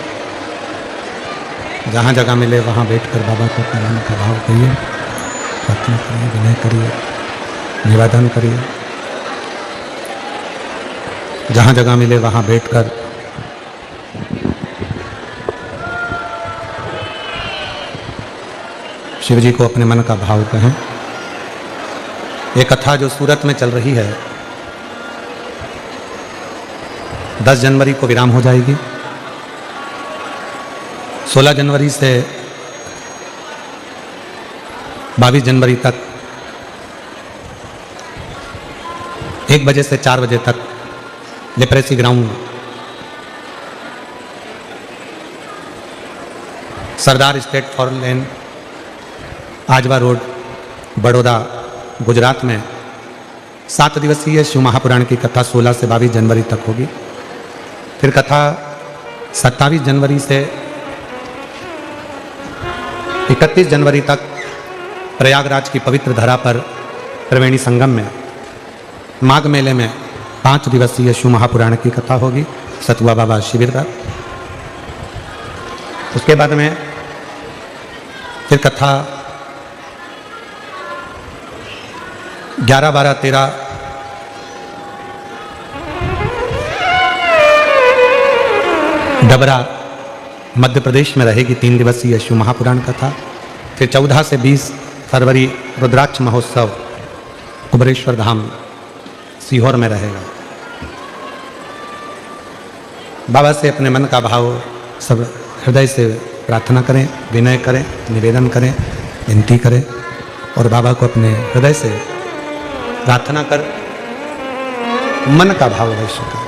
जहाँ जगह मिले वहाँ बैठकर बाबा को अपने मन का भाव कहिए, प्रार्थना करिए, विनय करिए, निवेदन करिए। जहाँ जगह मिले वहाँ बैठकर शिव जी को अपने मन का भाव कहें। ये कथा जो सूरत में चल रही है 10 जनवरी को विराम हो जाएगी। 16 जनवरी से 22 जनवरी तक 1 बजे से 4 बजे तक लिपरेसी ग्राउंड सरदार स्टेट फॉरेन लैंड आजवा रोड बड़ौदा गुजरात में 7 दिवसीय शिव महापुराण की कथा 16 से 22 जनवरी तक होगी। फिर कथा 27 जनवरी से 31 जनवरी तक प्रयागराज की पवित्र धरा पर त्रिवेणी संगम में माघ मेले में 5 दिवसीय शिव महापुराण की कथा होगी सतुआ बाबा शिविर पर। उसके बाद में फिर कथा 11, 12, 13 डबरा मध्य प्रदेश में रहेगी 3 दिवसीय शिव महापुराण कथा। फिर 14 से 20 फरवरी रुद्राक्ष महोत्सव कुबरेश्वर धाम सीहोर में रहेगा। बाबा से अपने मन का भाव सब हृदय से प्रार्थना करें, विनय करें, निवेदन करें, विनती करें और बाबा को अपने हृदय से प्रार्थना कर मन का भाव अवश्य करें।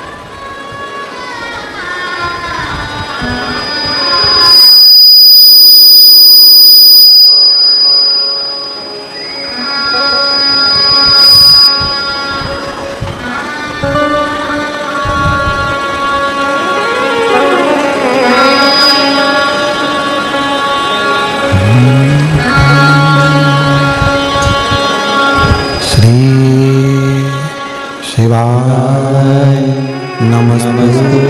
शिवाय नमस्तु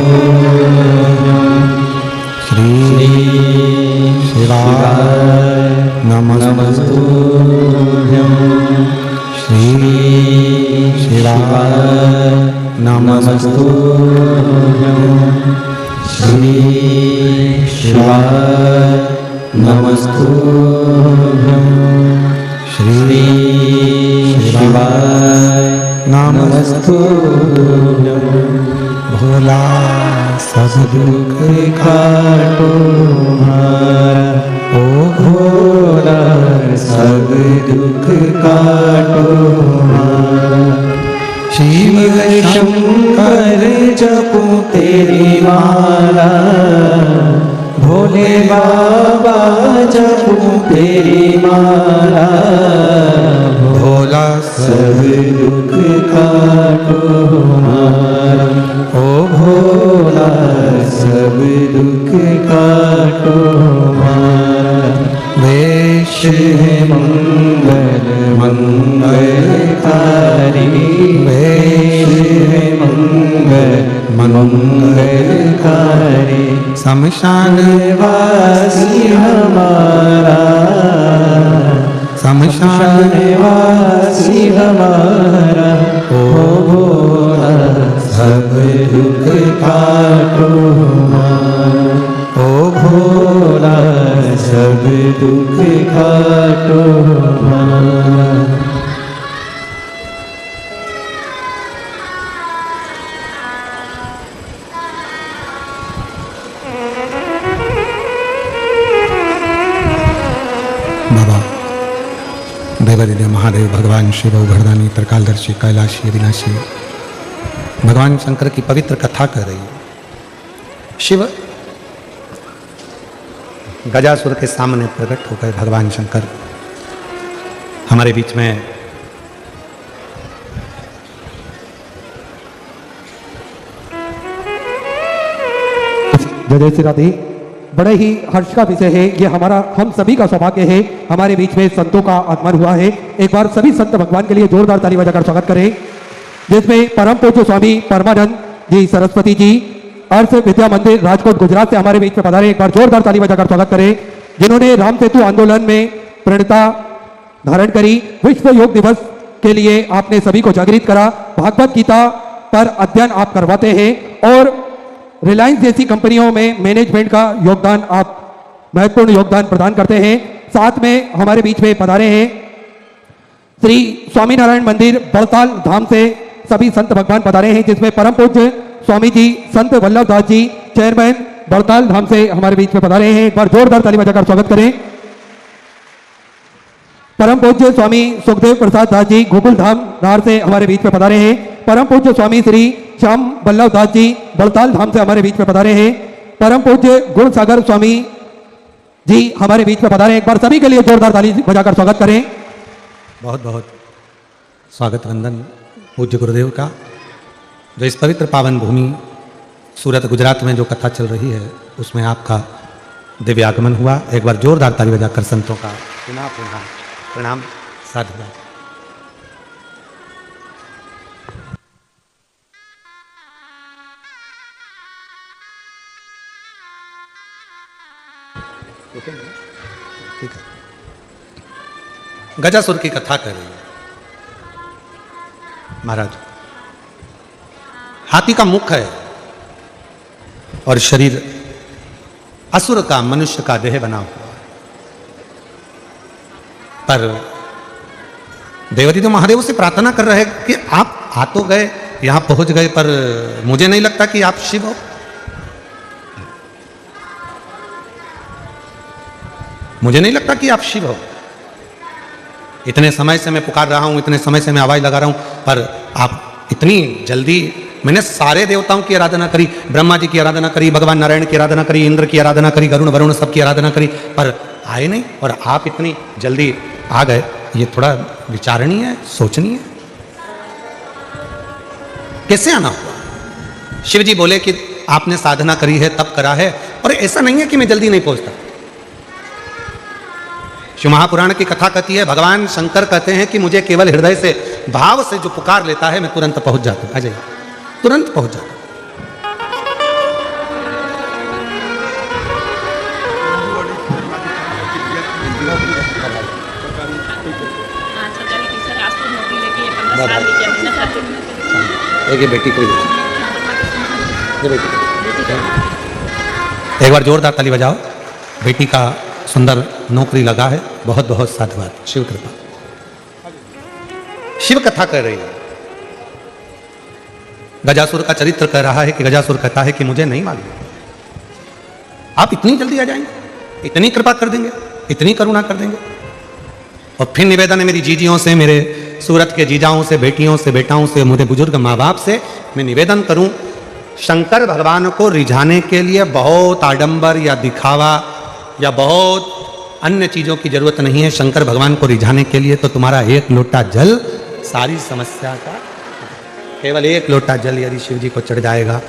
श्री शिवाय नमस्तु श्री शिवाय नमस्तु श्री शिवाय नमस्तु श्री शिवाय नमस्तु। भोला सब दुख काटो हमारा, ओ भोला सब दुख काटो हमारा। शिव शंकर जपो तेरी माला, भोले बाबा जपो तेरी माला। भोला सब दुख काटो हमारा, ओ भोला सब दुख काटो हमारा। वेश है मंगल मंगलकारी, शमशान वासी हमारा, शमशान वासी हमारा, ओ भोला सब दुख काटो हमारा, ओ भोला सब दुख काटो हमारा। बाबा देवदिव्य महादेव भगवान शिव भरदानी त्रिकालदर्शी कैलाशी अविनाशी भगवान शंकर की पवित्र कथा कर रही है। शिव गजासुर के सामने प्रकट हो गए। भगवान शंकर हमारे बीच में जय जय श्री राधे। बड़े ही हर्ष का विषय है ये, हमारा हम सभी का सौभाग्य है, हमारे बीच में संतों का आगमन हुआ है। एक बार सभी संत भगवान के लिए जोरदार ताली बजाकर स्वागत करें, जिसमें परम पूज्य स्वामी परमानंद जी सरस्वती जी अर्थ विद्या मंदिर राजकोट गुजरात से हमारे बीच में पधारे। एक बार जोरदार ताली बजाकर स्वागत करें, जिन्होंने राम सेतु आंदोलन में प्रणता धारण करी। विश्व योग दिवस के लिए आपने सभी को जागृत करा। भागवत गीता पर अध्ययन आप करवाते हैं और रिलायंस जैसी कंपनियों में मैनेजमेंट का योगदान आप महत्वपूर्ण योगदान प्रदान करते हैं। साथ में हमारे बीच में पधारे हैं श्री स्वामीनारायण मंदिर बड़ताल धाम से सभी संत भगवान पधारे हैं, जिसमें परम पूज्य स्वामी जी संत वल्लभ दास जी चेयरमैन बड़ताल धाम से हमारे बीच में पधारे हैं। एक बार जोरदार ताली बजाकर स्वागत करें। परम पूज्य स्वामी सुखदेव प्रसाद दास जी गोकुल धाम धार से हमारे बीच में पधारे हैं। परम पूज्य स्वामी श्री श्याम वल्लभ दास जी बड़ताल धाम से हमारे बीच में पधारे हैं। परम पूज्य गुण सागर स्वामी जी हमारे बीच में पधारे। एक बार सभी के लिए जोरदार ताली बजाकर स्वागत करें। बहुत बहुत स्वागत वंदन पूज्य गुरुदेव का, जो इस पवित्र पावन भूमि सूरत गुजरात में जो कथा चल रही है उसमें आपका दिव्य आगमन हुआ। एक बार जोरदार ताली बजाकर संतों का पुनः पुनः प्रणाम साधुवाद। ठीक है, गजासुर की कथा कर रही है महाराज। हाथी का मुख है और शरीर असुर का मनुष्य का देह बना हुआ है, पर देवती तो महादेव से प्रार्थना कर रहे हैं कि आप आ तो गए, यहां पहुंच गए, पर मुझे नहीं लगता कि आप शिव हो। मुझे नहीं लगता कि आप शिव हो। इतने समय से मैं पुकार रहा हूं, इतने समय से मैं आवाज लगा रहा हूं, पर आप इतनी जल्दी, मैंने सारे देवताओं की आराधना करी, ब्रह्मा जी की आराधना करी, भगवान नारायण की आराधना करी, इंद्र की आराधना करी, गरुण वरुण सबकी आराधना करी, पर आए नहीं, और आप इतनी जल्दी आ गए। ये थोड़ा विचारणीय है, सोचनीय है। कैसे आना हुआ? शिव जी बोले कि आपने साधना करी है, तप करा है, और ऐसा नहीं है कि मैं जल्दी नहीं पहुंचता। शिव महापुराण की कथा कहती है, भगवान शंकर कहते हैं कि मुझे केवल हृदय से भाव से जो पुकार लेता है मैं तुरंत पहुंच जाता हूं। आ जाइए, तुरंत पहुंच जाता हूं। एक बेटी को एक बार जोरदार ताली बजाओ। बेटी का सुंदर नौकरी लगा है, बहुत बहुत साधुवाद, शिव कृपा। शिव कथा कर रही है। गजासुर का चरित्र कह रहा है कि गजासुर कहता है कि मुझे नहीं मालूम, आप इतनी जल्दी आ जाएंगे, इतनी कृपा कर देंगे, इतनी करुणा कर देंगे। और फिर निवेदन है मेरी जीजियों से, मेरे सूरत के जीजाओं से, बेटियों से, बेटाओं से, मेरे बुजुर्ग माँ बाप से मैं निवेदन करूं, शंकर भगवान को रिझाने के लिए बहुत आडंबर या दिखावा या बहुत अन्य चीजों की जरूरत नहीं है। शंकर भगवान को रिझाने के लिए तो तुम्हारा एक लोटा जल सारी समस्या का, केवल एक लोटा जल यदि शिव जी को चढ़ जाएगा,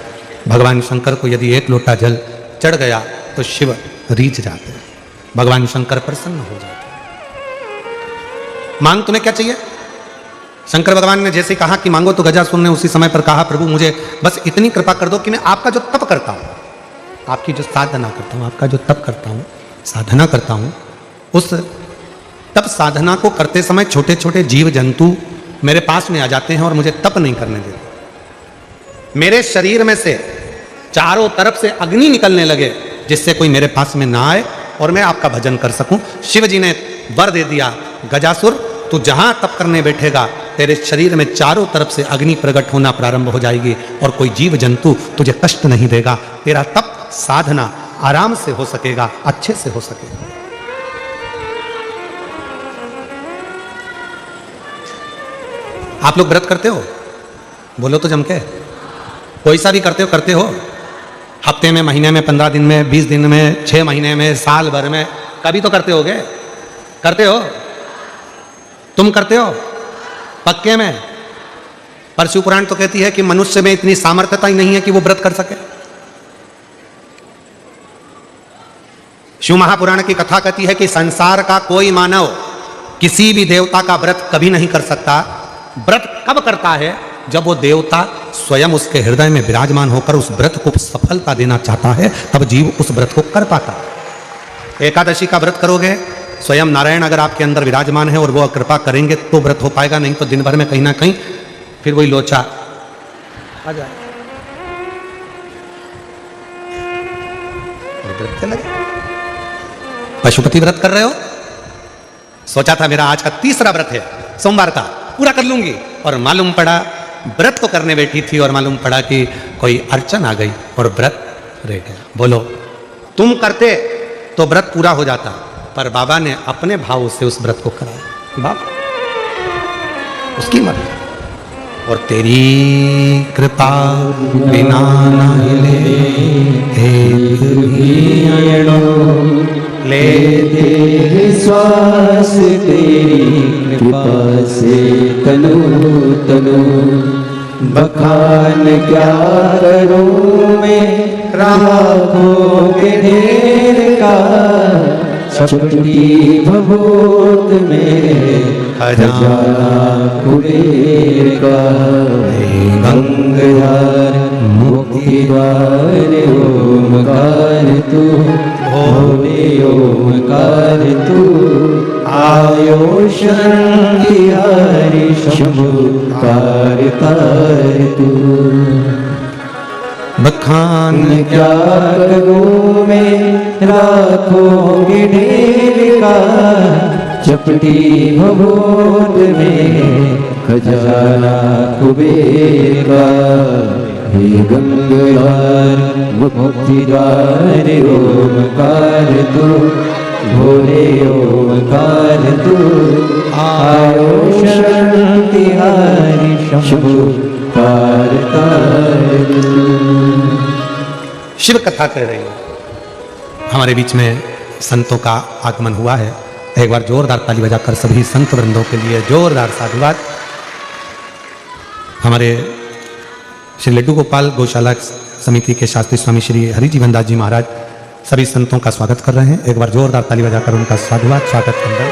भगवान शंकर को यदि एक लोटा जल चढ़ गया तो शिव रीझ जाते हैं, भगवान शंकर प्रसन्न हो जाते हैं। मांग तुम्हें क्या चाहिए? शंकर भगवान ने जैसे कहा कि मांगो, तो गजासुर ने उसी समय पर कहा, प्रभु मुझे बस इतनी कृपा कर दो कि मैं आपका जो तप करता हूं आपकी जो साधना करता हूँ, आपका जो तप करता हूँ, साधना करता हूँ, उस तप साधना को करते समय छोटे छोटे जीव जंतु मेरे पास में आ जाते हैं और मुझे तप नहीं करने देते। मेरे शरीर में से चारों तरफ से अग्नि निकलने लगे, जिससे कोई मेरे पास में ना आए और मैं आपका भजन कर सकूं। शिव जी ने वर दे दिया, गजासुर तू जहां तप करने बैठेगा तेरे शरीर में चारों तरफ से अग्नि प्रकट होना प्रारंभ हो जाएगी और कोई जीव जंतु तुझे कष्ट नहीं देगा। तेरा तप साधना आराम से हो सकेगा, अच्छे से हो सकेगा। आप लोग व्रत करते हो? बोलो तो जम के। कोई सा भी करते हो? हफ्ते में, महीने में, 15 दिन में, 20 दिन में, 6 महीने में, साल भर में, कभी तो करते होगे। करते हो? तुम करते हो? पक्के में? पर शिव पुराण तो कहती है कि मनुष्य में इतनी सामर्थ्यता ही नहीं है कि वो व्रत कर सके। शिव महापुराण की कथा कहती है कि संसार का कोई मानव किसी भी देवता का व्रत कभी नहीं कर सकता। व्रत कब करता है? जब वो देवता स्वयं उसके हृदय में विराजमान होकर उस व्रत को सफलता देना चाहता है, तब जीव उस व्रत को कर पाता है। एकादशी का व्रत करोगे, स्वयं नारायण अगर आपके अंदर विराजमान है और वो कृपा करेंगे तो व्रत हो पाएगा, नहीं तो दिन भर में कहीं ना कहीं फिर वही लोचा आ जाए। व्रत से लगे। पशुपति व्रत कर रहे हो? सोचा था मेरा आज का तीसरा व्रत है, सोमवार का पूरा कर लूंगी, और मालूम पड़ा व्रत तो करने बैठी थी और मालूम पड़ा कि कोई अड़चन आ गई और व्रत रह गया। बोलो, तुम करते तो व्रत पूरा हो जाता, पर बाबा ने अपने भाव से उस व्रत को कराया। बाबा उसकी मर्जी, और तेरी कृपा बिना न हिले एक भी ले दे श्वास तेरी कृपा से तनु तनु, बखान क्या करूं मैं राहों के ढेर का, चपटी भभूत में खजाना कुबेर का, गंगाधर मुक्ति द्वार ओमकार तू, भोले ओमकार तू, आयो शरण बिहारी शंभु तार तार तू। बखान क्या करूं मैं राखों के ढेर का, चपटी भभूत में खजाना कुबेर का, हे गंगाधर मुक्ति द्वार ओमकार तू, भोले ओमकार तू, आयो शरण तिहारी शंभु तार तार तू। शिव कथा कह रही है। हमारे बीच में संतों का आगमन हुआ है। एक बार जोरदार ताली बजाकर सभी संत वृंदों के लिए जोरदार साधुवाद। हमारे श्री लड्डू गोपाल गौशाला समिति के शास्त्री स्वामी श्री हरिजीवन दास जी महाराज सभी संतों का स्वागत कर रहे हैं। एक बार जोरदार ताली बजाकर उनका साधुवाद स्वागत कर रहे हैं।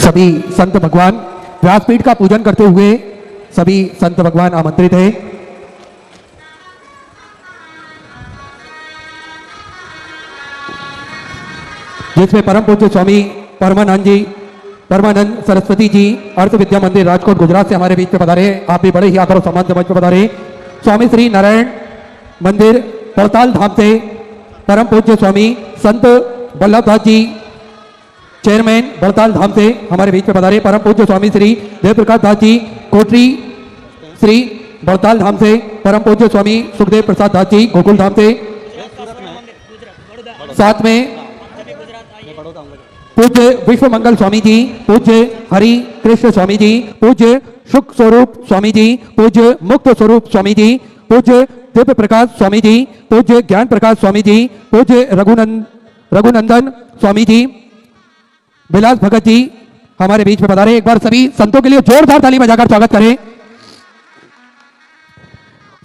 सभी संत भगवान व्यासपीठ का पूजन करते हुए सभी संत भगवान आमंत्रित हैं। जिसमें परम पूज्य स्वामी परमानंद जी, परमानंद सरस्वती जी, अर्थ विद्या मंदिर राजकोट गुजरात से हमारे बीच में पधारे हैं। आप भी बड़े ही आदर और सम्मान से मंच पर पधारे। स्वामी श्री नारायण मंदिर बड़ताल धाम से परम पूज्य स्वामी संत वल्लभदास जी, चेयरमैन बड़ताल धाम से हमारे बीच में पधारे। परम पूज्य स्वामी श्री देवप्रकाश दास जी, कोटरी श्री बड़ताल धाम से। परम पूज्य स्वामी सुखदेव प्रसाद दास जी, गोकुल धाम से। साथ में पूज्य विश्व मंगल स्वामी जी, पूज्य हरि कृष्ण स्वामी जी, पूज्य सुख स्वरूप स्वामी जी, पूज्य मुक्त स्वरूप स्वामी जी, पूज्य दिव्य प्रकाश स्वामी जी, पूज्य ज्ञान प्रकाश स्वामी जी, पूज्य रघुनंदन स्वामी जी, विलास भगत जी हमारे बीच में पधारे। एक बार सभी संतों के लिए जोरदार ताली बजाकर स्वागत करें।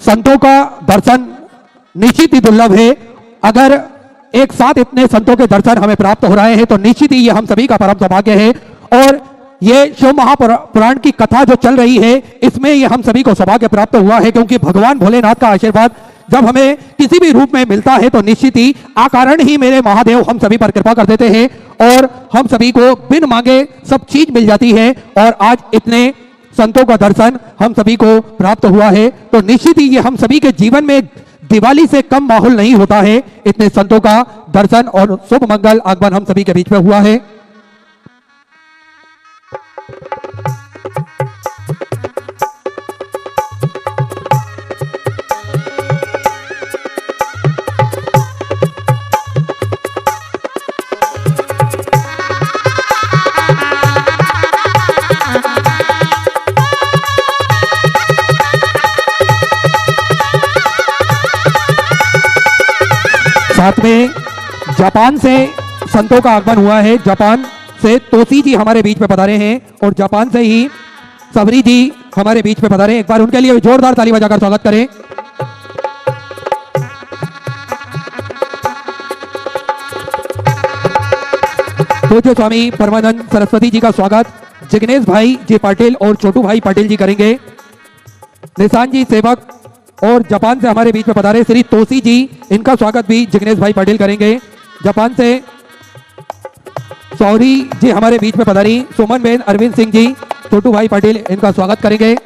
संतों का दर्शन निश्चित ही दुर्लभ है। अगर एक साथ इतने संतों के दर्शन हमें प्राप्त हो रहे हैं तो निश्चित ही ये हम सभी का परम सौभाग्य है। और ये शिव महापुराण की कथा जो चल रही है, इसमें ये हम सभी को सौभाग्य प्राप्त हुआ है, क्योंकि भगवान भोलेनाथ का आशीर्वाद जब हमें किसी भी रूप में मिलता है तो निश्चित ही आकारण ही मेरे महादेव हम सभी पर कृपा कर देते हैं और हम सभी को बिन मांगे सब चीज मिल जाती है। और आज इतने संतों का दर्शन हम सभी को प्राप्त हुआ है, तो निश्चित ही ये हम सभी के जीवन में दिवाली से कम माहौल नहीं होता है। इतने संतों का दर्शन और शुभ मंगल आगमन हम सभी के बीच में हुआ है। साथ में जापान से संतों का आगमन हुआ है। जापान से तोसी जी हमारे बीच में पधारे हैं और जापान से ही सबरी जी हमारे बीच में पधारे। एक बार उनके लिए जोरदार ताली बजाकर स्वागत करें। पूज्य स्वामी परमानंद सरस्वती जी का स्वागत जिग्नेश भाई जी पाटिल और छोटू भाई पाटिल जी करेंगे। निशान जी सेवक और जापान से हमारे बीच में पधारे श्री तोसी जी, इनका स्वागत भी जिग्नेश भाई पाटिल करेंगे। जापान से सौरी जी हमारे बीच में पधारी। सुमन बेन अरविंद सिंह जी, छोटू भाई पाटिल, इनका स्वागत करेंगे।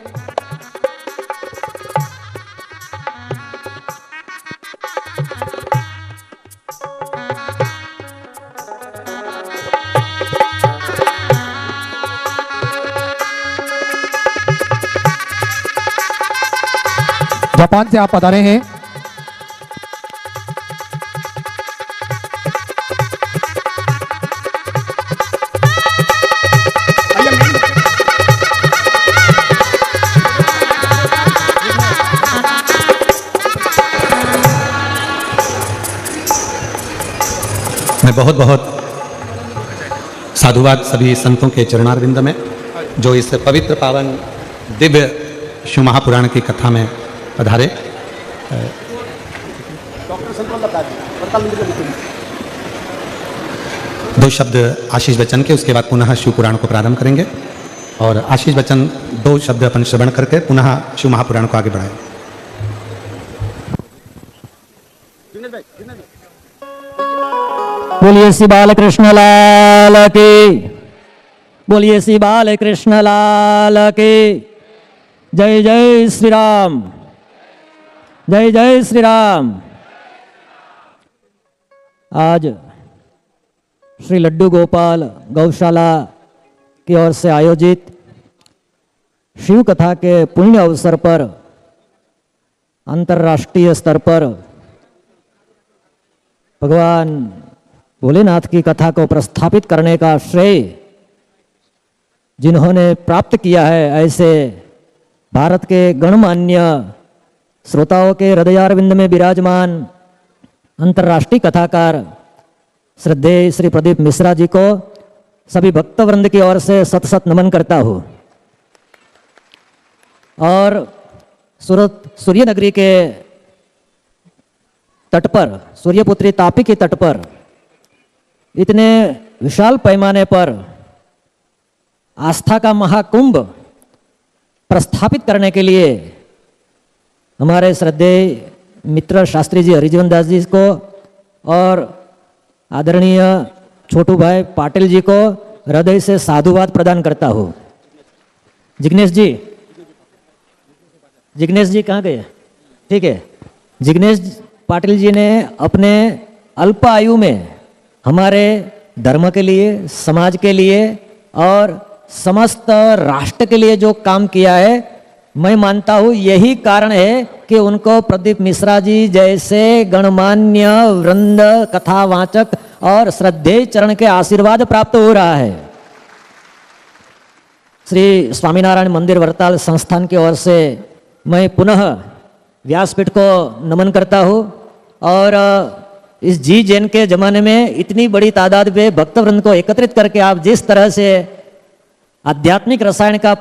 जापान से आप पधारे हैं। मैं बहुत बहुत साधुवाद सभी संतों के चरणारविंद में, जो इस पवित्र पावन दिव्य शिव महापुराण की कथा में पधारे। दो शब्द आशीष बच्चन के, उसके बाद पुनः शिव पुराण को प्रारंभ करेंगे और आशीष बच्चन दो शब्द अपन श्रवण करके पुनः शिव महापुराण को आगे बढ़ाएं। बोलिए श्री बालकृष्ण लाल की, बोलिए श्री बालकृष्ण लाल की। जय जय श्री राम, जय जय श्री राम। आज श्री लड्डू गोपाल गौशाला की ओर से आयोजित शिव कथा के पुण्य अवसर पर अंतर्राष्ट्रीय स्तर पर भगवान भोलेनाथ की कथा को प्रस्थापित करने का श्रेय जिन्होंने प्राप्त किया है, ऐसे भारत के गणमान्य श्रोताओं के हृदयारविंद में विराजमान अंतर्राष्ट्रीय कथाकार श्रद्धेय श्री प्रदीप मिश्रा जी को सभी भक्तवृंद की ओर से सत सत नमन करता हूँ। और सूरत सूर्य नगरी के तट पर, सूर्यपुत्री तापी के तट पर इतने विशाल पैमाने पर आस्था का महाकुंभ प्रस्थापित करने के लिए हमारे श्रद्धेय मित्र शास्त्री जी हरिजीवन दास जी को और आदरणीय छोटू भाई पाटिल जी को हृदय से साधुवाद प्रदान करता हूँ। जिग्नेश जी कहाँ गए? ठीक है, जिग्नेश पाटिल जी ने अपने अल्प आयु में हमारे धर्म के लिए, समाज के लिए और समस्त राष्ट्र के लिए जो काम किया है, मैं मानता हूँ यही कारण है कि उनको प्रदीप मिश्रा जी जैसे गणमान्य वृंद, कथावाचक और श्रद्धेय चरण के आशीर्वाद प्राप्त हो रहा है। श्री स्वामीनारायण मंदिर वरताल संस्थान की ओर से मैं पुनः व्यासपीठ को नमन करता हूँ और इस जी जैन के ज़माने में इतनी बड़ी तादाद में भक्तवृंद को एकत्रित करके आप जिस तरह से आध्यात्मिक रसायन का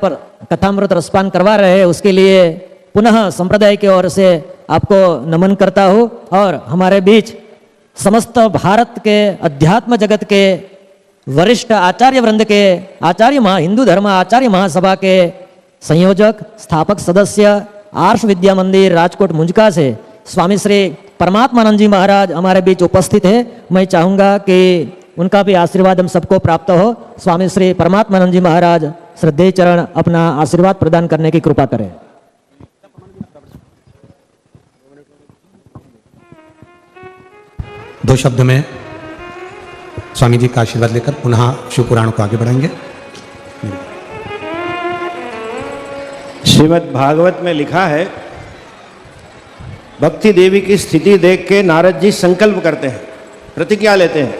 कथामृत रसपान करवा रहे हैं, उसके लिए पुनः संप्रदाय की ओर से आपको नमन करता हूँ। और हमारे बीच समस्त भारत के अध्यात्म जगत के वरिष्ठ आचार्य वृंद के हिंदू धर्म आचार्य महासभा के संयोजक स्थापक सदस्य आर्ष विद्या मंदिर राजकोट मुंजका से स्वामी श्री परमात्मानंद जी महाराज हमारे बीच उपस्थित है। मैं चाहूँगा कि उनका भी आशीर्वाद हम सबको प्राप्त हो। स्वामी श्री परमात्मानंद जी महाराज श्रद्धेय चरण अपना आशीर्वाद प्रदान करने की कृपा करें। दो शब्द में स्वामी जी का आशीर्वाद लेकर पुनः शिव पुराण को आगे बढ़ाएंगे। श्रीमद् भागवत में लिखा है, भक्ति देवी की स्थिति देख के नारद जी संकल्प करते हैं, प्रतिज्ञा लेते हैं,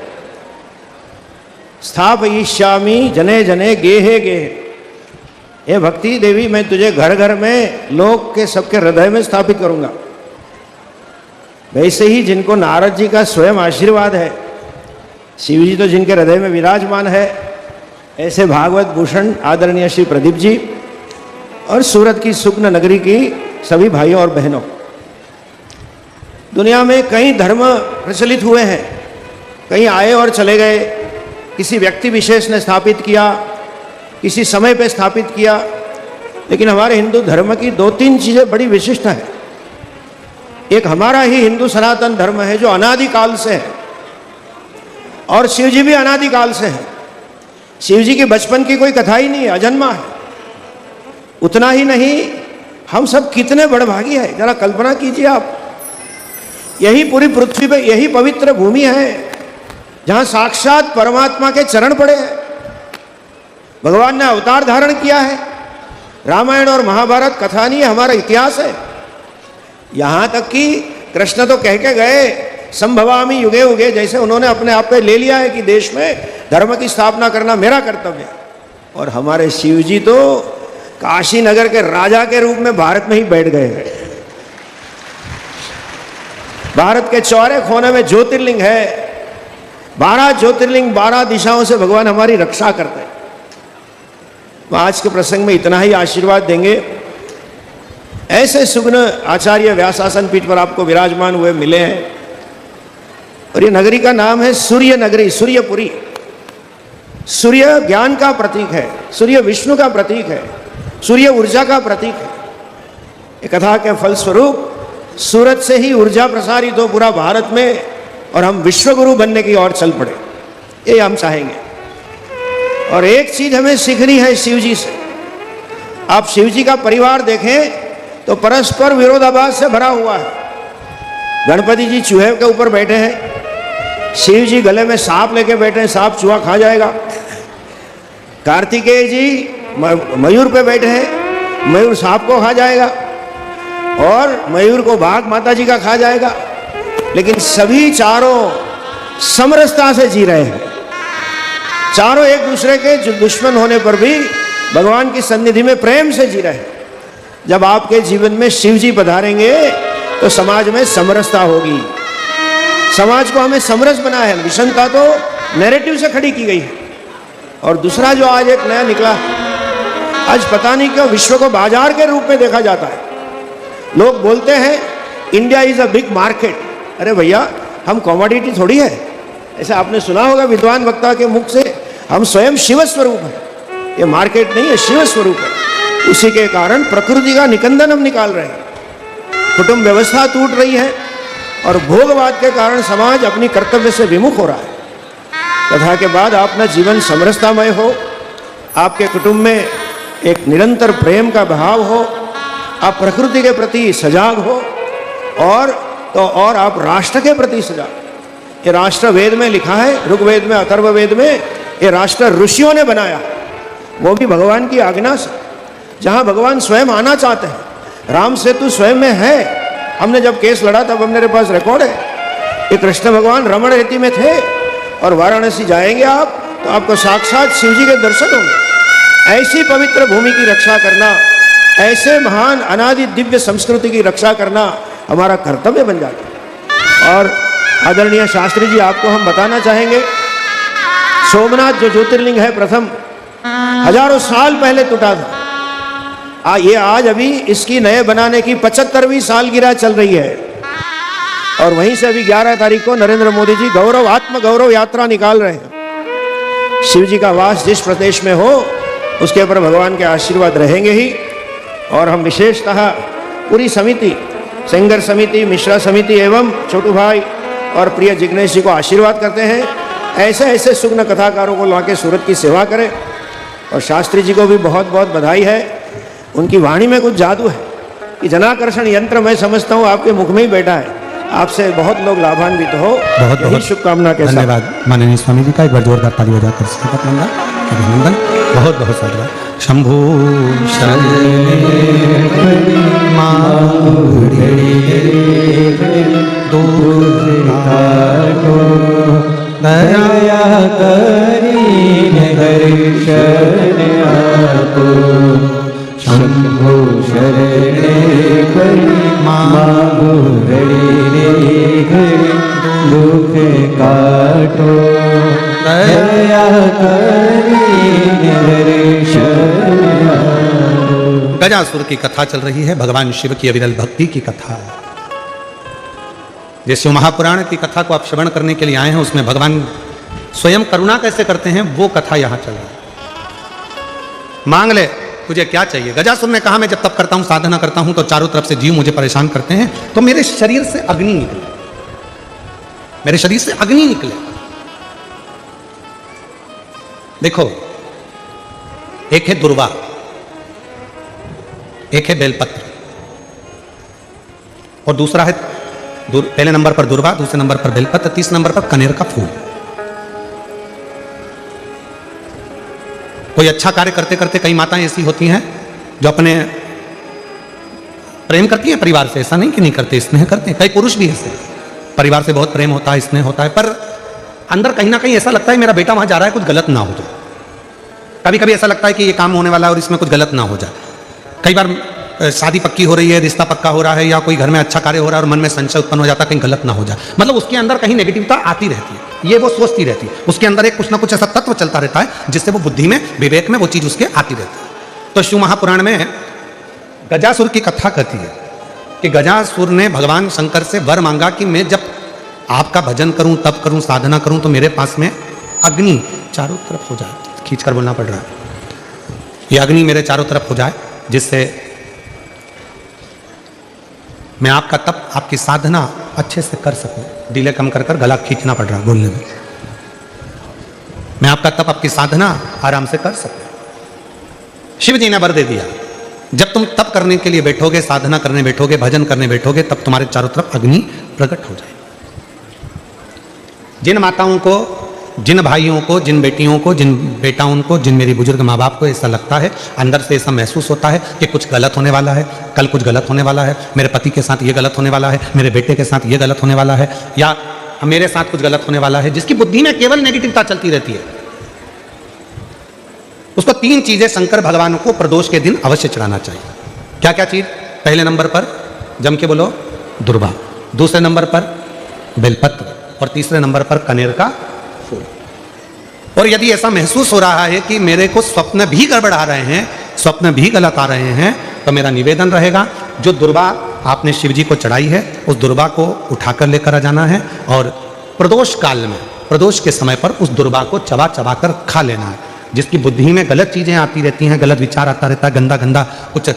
स्थापयिष्यामि जने जने गेहे गेहे। ये भक्ति देवी मैं तुझे घर घर में लोग के सबके हृदय में स्थापित करूंगा। वैसे ही जिनको नारद जी का स्वयं आशीर्वाद है, शिव जी तो जिनके हृदय में विराजमान है, ऐसे भागवत भूषण आदरणीय श्री प्रदीप जी और सूरत की सुक्न नगरी की सभी भाइयों और बहनों, दुनिया में कई धर्म प्रचलित हुए हैं, कहीं आए और चले गए, किसी व्यक्ति विशेष ने स्थापित किया, किसी समय पे स्थापित किया, लेकिन हमारे हिंदू धर्म की दो तीन चीज़ें बड़ी विशिष्ट हैं। एक हमारा ही हिंदू सनातन धर्म है जो अनादिकाल से है, और शिव जी भी अनादिकाल से है। शिव जी की बचपन की कोई कथा ही नहीं है, अजन्मा है। उतना ही नहीं, हम सब कितने बड़भागी हैं, जरा कल्पना कीजिए आप। यही पूरी पृथ्वी पे यही पवित्र भूमि है जहां साक्षात परमात्मा के चरण पड़े हैं। भगवान ने अवतार धारण किया है। रामायण और महाभारत कथा नहीं है, हमारा इतिहास है। यहां तक कि कृष्ण तो कह के गए, संभवामि युगे युगे, जैसे उन्होंने अपने आप पे ले लिया है कि देश में धर्म की स्थापना करना मेरा कर्तव्य है। और हमारे शिव जी तो काशी नगर के राजा के रूप में भारत में ही बैठ गए हैं। भारत के चौरे कोने में ज्योतिर्लिंग है, 12 ज्योतिर्लिंग 12 दिशाओं से भगवान हमारी रक्षा करते हैं। तो आज के प्रसंग में इतना ही आशीर्वाद देंगे। ऐसे सुग्न आचार्य व्यासासन पीठ पर आपको विराजमान हुए मिले हैं। और ये नगरी का नाम है सूर्य नगरी, सूर्यपुरी। सूर्य ज्ञान का प्रतीक है, सूर्य विष्णु का प्रतीक है, सूर्य ऊर्जा का प्रतीक है। ये कथा के फलस्वरूप सूरत से ही ऊर्जा प्रसारित हो पूरा भारत में, और हम विश्वगुरु बनने की ओर चल पड़े, ये हम चाहेंगे। और एक चीज हमें सीखनी है शिव जी से। आप शिव जी का परिवार देखें तो परस्पर विरोधाभास से भरा हुआ है। गणपति जी चूहे के ऊपर बैठे हैं, शिव जी गले में सांप लेके बैठे हैं, सांप चूहा खा जाएगा। कार्तिकेय जी मयूर पे बैठे हैं, मयूर सांप को खा जाएगा, और मयूर को बाघ माता जी का खा जाएगा। लेकिन सभी चारों समरसता से जी रहे हैं। चारों एक दूसरे के जो दुश्मन होने पर भी भगवान की सन्निधि में प्रेम से जी रहे हैं। जब आपके जीवन में शिव जी पधारेंगे तो समाज में समरसता होगी। समाज को हमें समरस बनाया है, विषमता तो नैरेटिव से खड़ी की गई है। और दूसरा जो आज एक नया निकला, आज पता नहीं क्यों विश्व को बाजार के रूप में देखा जाता है। लोग बोलते हैं India is a big market. अरे भैया, हम कॉमोडिटी थोड़ी है। ऐसे आपने सुना होगा विद्वान वक्ता के मुख से, हम स्वयं शिव स्वरूप हैं। ये मार्केट नहीं है, शिव स्वरूप है। उसी के कारण प्रकृति का निकंदन हम निकाल रहे हैं। कुटुंब व्यवस्था टूट रही है, और भोगवाद के कारण समाज अपनी कर्तव्य से विमुख हो रहा है। कथा के बाद अपना जीवन समरसतामय हो, आपके कुटुंब में एक निरंतर प्रेम का भाव हो, आप प्रकृति के प्रति सजाग हो, और आप राष्ट्र के प्रति सजाग। ये राष्ट्र वेद में लिखा है, ऋग्वेद में, अथर्ववेद में। ये राष्ट्र ऋषियों ने बनाया, वो भी भगवान की आज्ञा से। जहाँ भगवान स्वयं आना चाहते हैं। राम सेतु स्वयं में है। हमने जब केस लड़ा तब मेरे पास रिकॉर्ड है। ये कृष्ण भगवान रमण रेती में थे, और वाराणसी जाएंगे आप तो आपको साक्षात शिव जी के दर्शन होंगे। ऐसी पवित्र भूमि की रक्षा करना, ऐसे महान अनादि दिव्य संस्कृति की रक्षा करना हमारा कर्तव्य बन जाता है। और आदरणीय शास्त्री जी, आपको हम बताना चाहेंगे, सोमनाथ जो ज्योतिर्लिंग है प्रथम, हजारों साल पहले टूटा था। ये आज अभी इसकी नए बनाने की 75वीं सालगिरह चल रही है। और वहीं से अभी 11 तारीख को नरेंद्र मोदी जी आत्म गौरव यात्रा निकाल रहे हैं। शिव जी का वास जिस प्रदेश में हो उसके ऊपर भगवान के आशीर्वाद रहेंगे ही। और हम विशेषतः पूरी समिति, सिंगर समिति, मिश्रा समिति एवं छोटू भाई और प्रिय जिग्नेश जी को आशीर्वाद करते हैं, ऐसे ऐसे सुग्न कथाकारों को ला के सूरत की सेवा करें। और शास्त्री जी को भी बहुत बहुत बधाई है, उनकी वाणी में कुछ जादू है कि जनाकर्षण यंत्र मैं समझता हूँ आपके मुख में ही बैठा है। आपसे बहुत लोग लाभान्वित हो, बहुत यही बहुत शुभकामना के साथ। धन्यवाद माननीय स्वामी जी का, एक बार जोरदार ताली बजाकर स्वागत मंगल अभिनंदन। बहुत बहुत धन्यवाद। शंभू दया करीने दर्शन आपको, शंभो शरणे करी मांगो हरि दुख काटो, दया करीने दर्शन आपको। गजासुर की कथा चल रही है, भगवान शिव की अविरल भक्ति की कथा। जैसे महापुराण की कथा को आप श्रवण करने के लिए आए हैं, उसमें भगवान स्वयं करुणा कैसे करते हैं वो कथा यहां चल रही है। मांग ले तुझे क्या चाहिए। गजासुर ने कहा मैं जब तप करता हूं, साधना करता हूं तो चारों तरफ से जीव मुझे परेशान करते हैं, तो मेरे शरीर से अग्नि निकले, मेरे शरीर से अग्नि निकले। देखो, एक है दुर्वा, एक है बेलपत्र, और दूसरा है पहले नंबर पर दुर्वा, दूसरे नंबर पर बेलपत्र, तीसरे नंबर पर कनेर का फूल। कोई अच्छा कार्य करते करते कई माताएं ऐसी होती हैं जो अपने प्रेम करती हैं परिवार से, ऐसा नहीं कि नहीं करते, स्नेह करते हैं। कई पुरुष भी ऐसे, परिवार से बहुत प्रेम होता है, स्नेह होता है, पर अंदर कहीं ना कहीं ऐसा लगता है मेरा बेटा वहां जा रहा है, कुछ गलत ना हो जाए। कभी कभी ऐसा लगता है कि ये काम होने वाला है और इसमें कुछ गलत ना हो जाए। कई बार शादी पक्की हो रही है, रिश्ता पक्का हो रहा है, या कोई घर में अच्छा कार्य हो रहा है और मन में संशय उत्पन्न हो जाता है कहीं गलत ना हो जाए। मतलब उसके अंदर कहीं नेगेटिविटी आती रहती है, ये वो सोचती रहती है, उसके अंदर एक कुछ ना कुछ ऐसा तत्व चलता रहता है जिससे वो बुद्धि में, विवेक में वो चीज उसके आती रहती है। तो शिव महापुराण में गजासुर की कथा कहती है कि गजासुर ने भगवान शंकर से वर मांगा कि मैं जब आपका भजन करूं, तप करूं, साधना करूं तो मेरे पास में अग्नि चारों तरफ हो जाए। खींच कर बोलना पड़ रहा है, ये अग्नि मेरे चारों तरफ हो जाए जिससे मैं आपका तप, आपकी साधना अच्छे से कर सकूं। डिले कम कर कर गला खींचना पड़ रहा है बोलने में। मैं आपका तप, आपकी साधना आराम से कर सकूं। शिव जी ने वर दे दिया, जब तुम तप करने के लिए बैठोगे, साधना करने बैठोगे, भजन करने बैठोगे, तब तुम्हारे चारों तरफ अग्नि प्रकट हो जाए। जिन माताओं को, जिन भाइयों को, जिन बेटियों को, जिन बेटाओं को, जिन मेरी बुजुर्ग माँ बाप को ऐसा लगता है, अंदर से ऐसा महसूस होता है कि कुछ गलत होने वाला है, कल कुछ गलत होने वाला है, मेरे पति के साथ ये गलत होने वाला है, मेरे बेटे के साथ ये गलत होने वाला है, या मेरे साथ कुछ गलत होने वाला है, जिसकी बुद्धि में केवल नेगेटिविटी चलती रहती है, उसको 3 चीजें शंकर भगवान को प्रदोष के दिन अवश्य चढ़ाना चाहिए। क्या क्या चीज? पहले नंबर पर जम के बोलो दुर्वा, दूसरे नंबर पर बेलपत्र, और तीसरे नंबर पर कनेर का फूल। और यदि ऐसा महसूस हो रहा है कि मेरे को स्वप्न भी गड़बड़ आ रहे हैं, स्वप्न भी गलत आ रहे हैं, तो मेरा निवेदन रहेगा जो दुर्वा आपने शिव जी को चढ़ाई है उस दुर्वा को उठाकर लेकर आ जाना है, और प्रदोष काल में, प्रदोष के समय पर उस दुर्वा को चबा चबा कर खा लेना है। जिसकी बुद्धि में गलत चीजें आती रहती हैं, गलत विचार आता रहता है, गंदा गंदा कुछ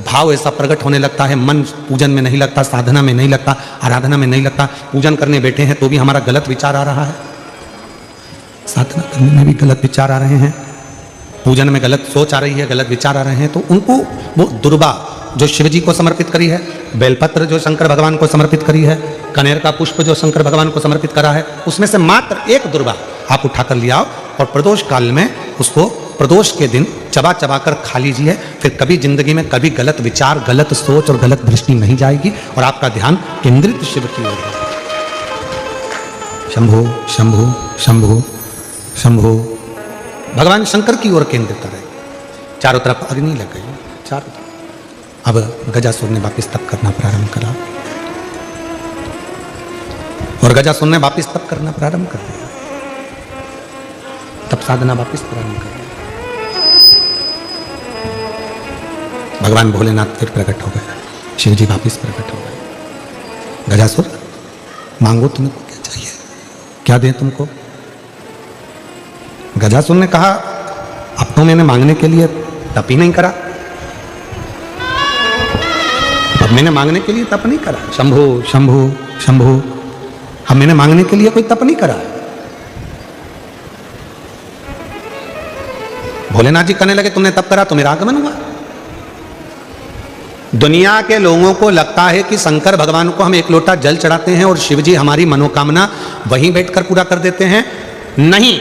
भाव ऐसा प्रकट होने लगता है, मन पूजन में नहीं लगता, साधना में नहीं लगता, आराधना में नहीं लगता, पूजन करने बैठे हैं तो भी हमारा गलत विचार आ रहा है, साधना करने में भी गलत विचार आ रहे हैं, पूजन में गलत सोच आ रही है, गलत विचार आ रहे हैं, तो उनको वो दुर्वा जो शिव जी को समर्पित करी है, बेलपत्र जो शंकर भगवान को समर्पित करी है, कनेर का पुष्प जो शंकर भगवान को समर्पित करा है, उसमें से मात्र एक दुर्वा आप उठाकर ले आओ और प्रदोष काल में उसको प्रदोष के दिन चबा चबा कर खा लीजिए। फिर कभी जिंदगी में कभी गलत विचार, गलत सोच और गलत दृष्टि नहीं जाएगी और आपका ध्यान केंद्रित शिव की ओर है। शंभो शंभो शंभो शंभो, भगवान शंकर की ओर केंद्रित रहे। चारों तरफ अग्नि लग गई, चारों तरफ। अब गजासुर ने वापिस तप करना प्रारंभ करा और गजासुर ने वापिस तप करना प्रारंभ कर दिया, तप साधना वापिस प्रारंभ कर दी। भगवान भोलेनाथ फिर प्रकट हो गए, शिव जी वापिस प्रकट हो गए। गजासुर मांगो तुमको क्या चाहिए, क्या दें तुमको? गजासुर ने कहा अब तो मैंने मांगने के लिए तप ही नहीं करा, अब मैंने मांगने के लिए तप नहीं करा। शंभु शंभु शंभु, अब मैंने मांगने के लिए कोई तप नहीं करा। भोलेनाथ जी कहने लगे तुमने तप करा तो मेरा आगमन हुआ। दुनिया के लोगों को लगता है कि शंकर भगवान को हम एक लोटा जल चढ़ाते हैं और शिव जी हमारी मनोकामना वहीं बैठकर पूरा कर देते हैं। नहीं,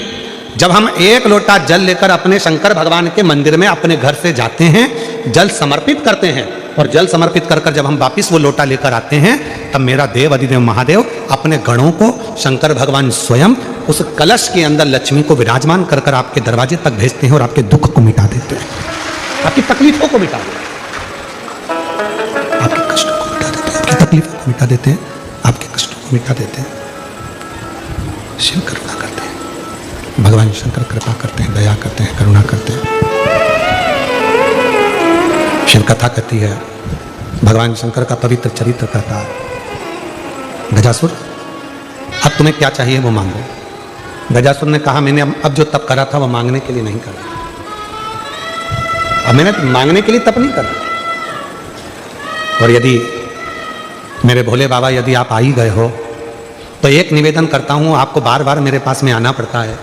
जब हम एक लोटा जल लेकर अपने शंकर भगवान के मंदिर में अपने घर से जाते हैं, जल समर्पित करते हैं और जल समर्पित कर कर जब हम वापिस वो लोटा लेकर आते हैं, तब मेरा देव अधिदेव महादेव अपने गणों को शंकर भगवान स्वयं उस कलश के अंदर लक्ष्मी को विराजमान कर कर आपके दरवाजे तक भेजते हैं और आपके दुख को मिटा देते हैं, आपकी तकलीफों को मिटा देते हैं, आपके कष्टों को मिटा देते हैं, आपकी तकलीफों को मिटा देते हैं, आपके कष्टों को मिटा देते हैं। शिव करुणा करते हैं, भगवान शंकर कृपा करते हैं, दया करते हैं, करुणा करते हैं। शिव कथा कहती है, भगवान शंकर का पवित्र चरित्र कहता है, गजासुर अब तुम्हें क्या चाहिए वो मांगो। गजासुर ने कहा मैंने अब जो तप करा था वो मांगने के लिए नहीं करा, अब मैंने मांगने के लिए तप नहीं करा। और यदि मेरे भोले बाबा यदि आप आ ही गए हो तो एक निवेदन करता हूं, आपको बार बार मेरे पास में आना पड़ता है,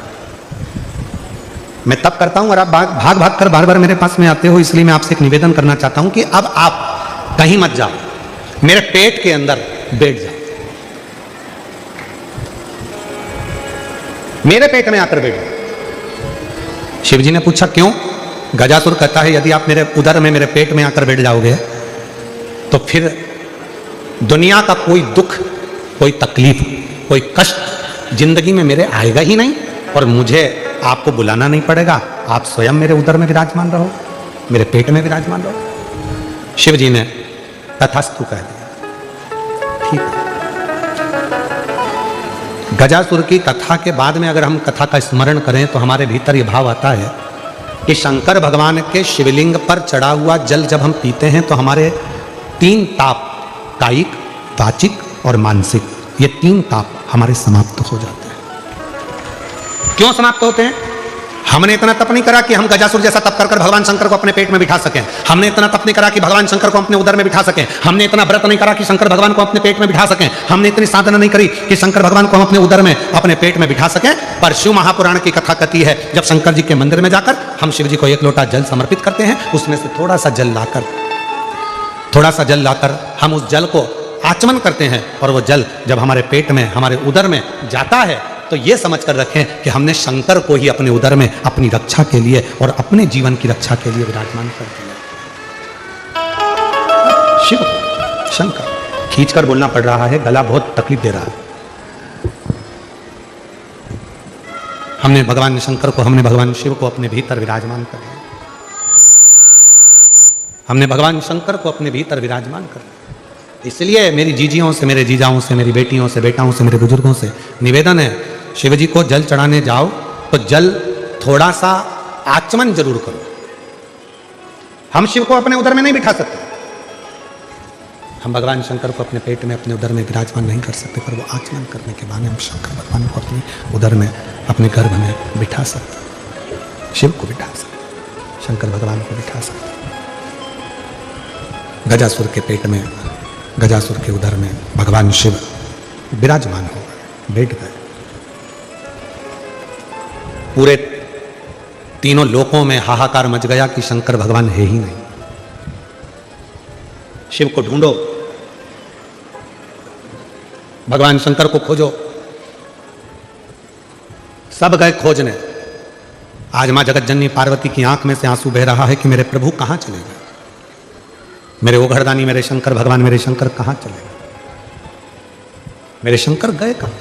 मैं तब करता हूं और आप भाग भाग कर बार बार मेरे पास में आते हो, इसलिए मैं आपसे एक निवेदन करना चाहता हूं कि अब आप कहीं मत जाओ, मेरे पेट के अंदर बैठ जाओ, मेरे पेट में आकर बैठ जाओ। शिव जी ने पूछा क्यों? गजासुर कहता है यदि आप मेरे उदर में मेरे पेट में आकर बैठ जाओगे तो फिर दुनिया का कोई दुख, कोई तकलीफ, कोई कष्ट जिंदगी में मेरे आएगा ही नहीं और मुझे आपको बुलाना नहीं पड़ेगा, आप स्वयं मेरे उदर में विराजमान रहो, मेरे पेट में विराजमान रहो। शिव जी ने तथास्तु कह दिया, ठीक है। गजासुर की कथा के बाद में अगर हम कथा का स्मरण करें तो हमारे भीतर यह भाव आता है कि शंकर भगवान के शिवलिंग पर चढ़ा हुआ जल जब हम पीते हैं तो हमारे 3 ताप, कायिक, वाचिक और मानसिक, ये 3 ताप हमारे समाप्त हो जाते हैं। क्यों समाप्त होते हैं? हमने इतना तप नहीं करा कि हम गजासुर जैसा तप कर कर भगवान शंकर को अपने पेट में बिठा सकें, हमने इतना तप नहीं करा कि भगवान शंकर को अपने उदर में बिठा सकें, हमने इतना व्रत नहीं करा कि शंकर भगवान को अपने पेट में बिठा सकें, हमने इतनी साधना नहीं करी कि शंकर भगवान को हम अपने उदर में अपने पेट में बिठा सकें। पर शिव महापुराण की कथा कहती है जब शंकर जी के मंदिर में जाकर हम शिव जी को एक लोटा जल समर्पित करते हैं, उसमें से थोड़ा सा जल लाकर हम उस जल को आचमन करते हैं और वो जल जब हमारे पेट में, हमारे उदर में जाता है तो ये समझ कर रखें कि हमने शंकर को ही अपने उदर में अपनी रक्षा के लिए और अपने जीवन की रक्षा के लिए विराजमान कर दिया। शिव शंकर खींचकर बोलना पड़ रहा है, गला बहुत तकलीफ दे रहा है। हमने भगवान शंकर को, हमने भगवान शिव को अपने भीतर विराजमान कर दिया, हमने भगवान शंकर को अपने भीतर विराजमान कर दिया। इसलिए मेरी जीजियों से, मेरे जीजाओं से, मेरी बेटियों से, बेटाओं से, मेरे बुजुर्गों से निवेदन है, शिव जी को जल चढ़ाने जाओ तो जल थोड़ा सा आचमन जरूर करो। हम शिव को अपने उदर में नहीं बिठा सकते, हम भगवान शंकर को अपने पेट में, अपने उदर में विराजमान नहीं कर सकते, पर वो आचमन करने के बाद हम शंकर भगवान को अपने उदर में, अपने गर्भ में बिठा सकते, शिव को बिठा सकते, शंकर भगवान को बिठा सकते। गजासुर के पेट में, गजासुर के उदर में भगवान शिव विराजमान हो गए, बैठ गए। पूरे तीनों लोकों में हाहाकार मच गया कि शंकर भगवान है ही नहीं, शिव को ढूंढो, भगवान शंकर को खोजो। सब गए खोजने। आज मां जगत जननी पार्वती की आंख में से आंसू बह रहा है कि मेरे प्रभु कहां चले गए, मेरे ओघरदानी, मेरे शंकर भगवान, मेरे शंकर कहां चले गए, मेरे शंकर गए कहां?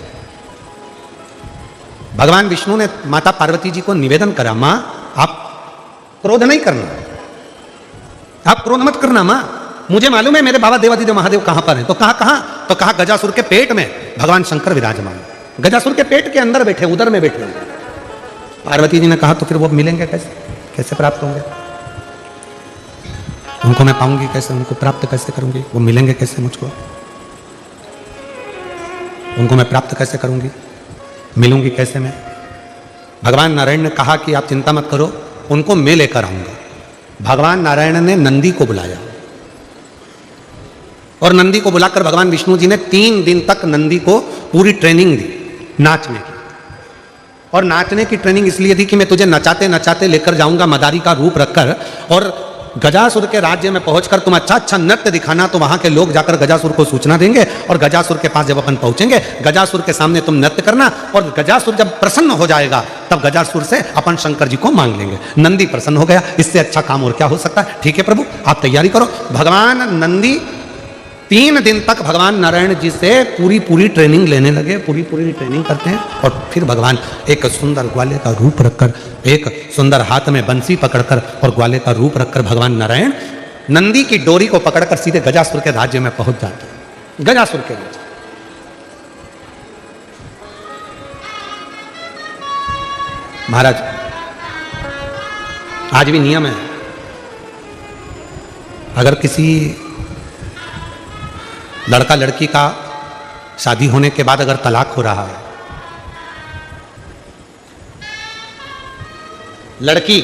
भगवान विष्णु ने माता पार्वती जी को निवेदन करा, मां आप क्रोध नहीं करना, आप क्रोध मत करना मां, मुझे मालूम है मेरे बाबा देवादिदेव महादेव कहां पर हैं। तो कहां? तो कहा गजासुर के पेट में भगवान शंकर विराजमान, गजासुर के पेट के अंदर बैठे, उदर में बैठे। पार्वती जी ने कहा तो फिर वो मिलेंगे कैसे, कैसे प्राप्त होंगे, उनको मैं पाऊंगी कैसे, उनको प्राप्त कैसे करूंगी, वो मिलेंगे कैसे मुझको, उनको मैं प्राप्त कैसे करूंगी, मिलूंगी कैसे मैं? भगवान नारायण ने कहा कि आप चिंता मत करो, उनको मैं लेकर आऊंगा। भगवान नारायण ने नंदी को बुलाया और नंदी को बुलाकर भगवान विष्णु जी ने 3 दिन तक नंदी को पूरी ट्रेनिंग दी नाचने की। और नाचने की ट्रेनिंग इसलिए थी कि मैं तुझे नचाते नचाते लेकर जाऊंगा मदारी का रूप रखकर, और गजासुर के राज्य में पहुंचकर तुम अच्छा अच्छा नृत्य दिखाना, तो वहां के लोग जाकर गजासुर को सूचना देंगे, और गजासुर के पास जब अपन पहुंचेंगे, गजासुर के सामने तुम नृत्य करना, और गजासुर जब प्रसन्न हो जाएगा तब गजासुर से अपन शंकर जी को मांग लेंगे। नंदी प्रसन्न हो गया, इससे अच्छा काम और क्या हो सकता है। ठीक है प्रभु, आप तैयारी करो। भगवान नंदी 3 दिन तक भगवान नारायण जी से पूरी ट्रेनिंग लेने लगे, पूरी ट्रेनिंग करते हैं। और फिर भगवान एक सुंदर ग्वाले का रूप रखकर, एक सुंदर हाथ में बंसी पकड़कर और ग्वाले का रूप रखकर भगवान नारायण नंदी की डोरी को पकड़कर सीधे गजासुर के राज्य में पहुंच जाते हैं। गजासुर के राज्य महाराज आज भी नियम है, अगर किसी लड़का लड़की का शादी होने के बाद अगर तलाक हो रहा है, लड़की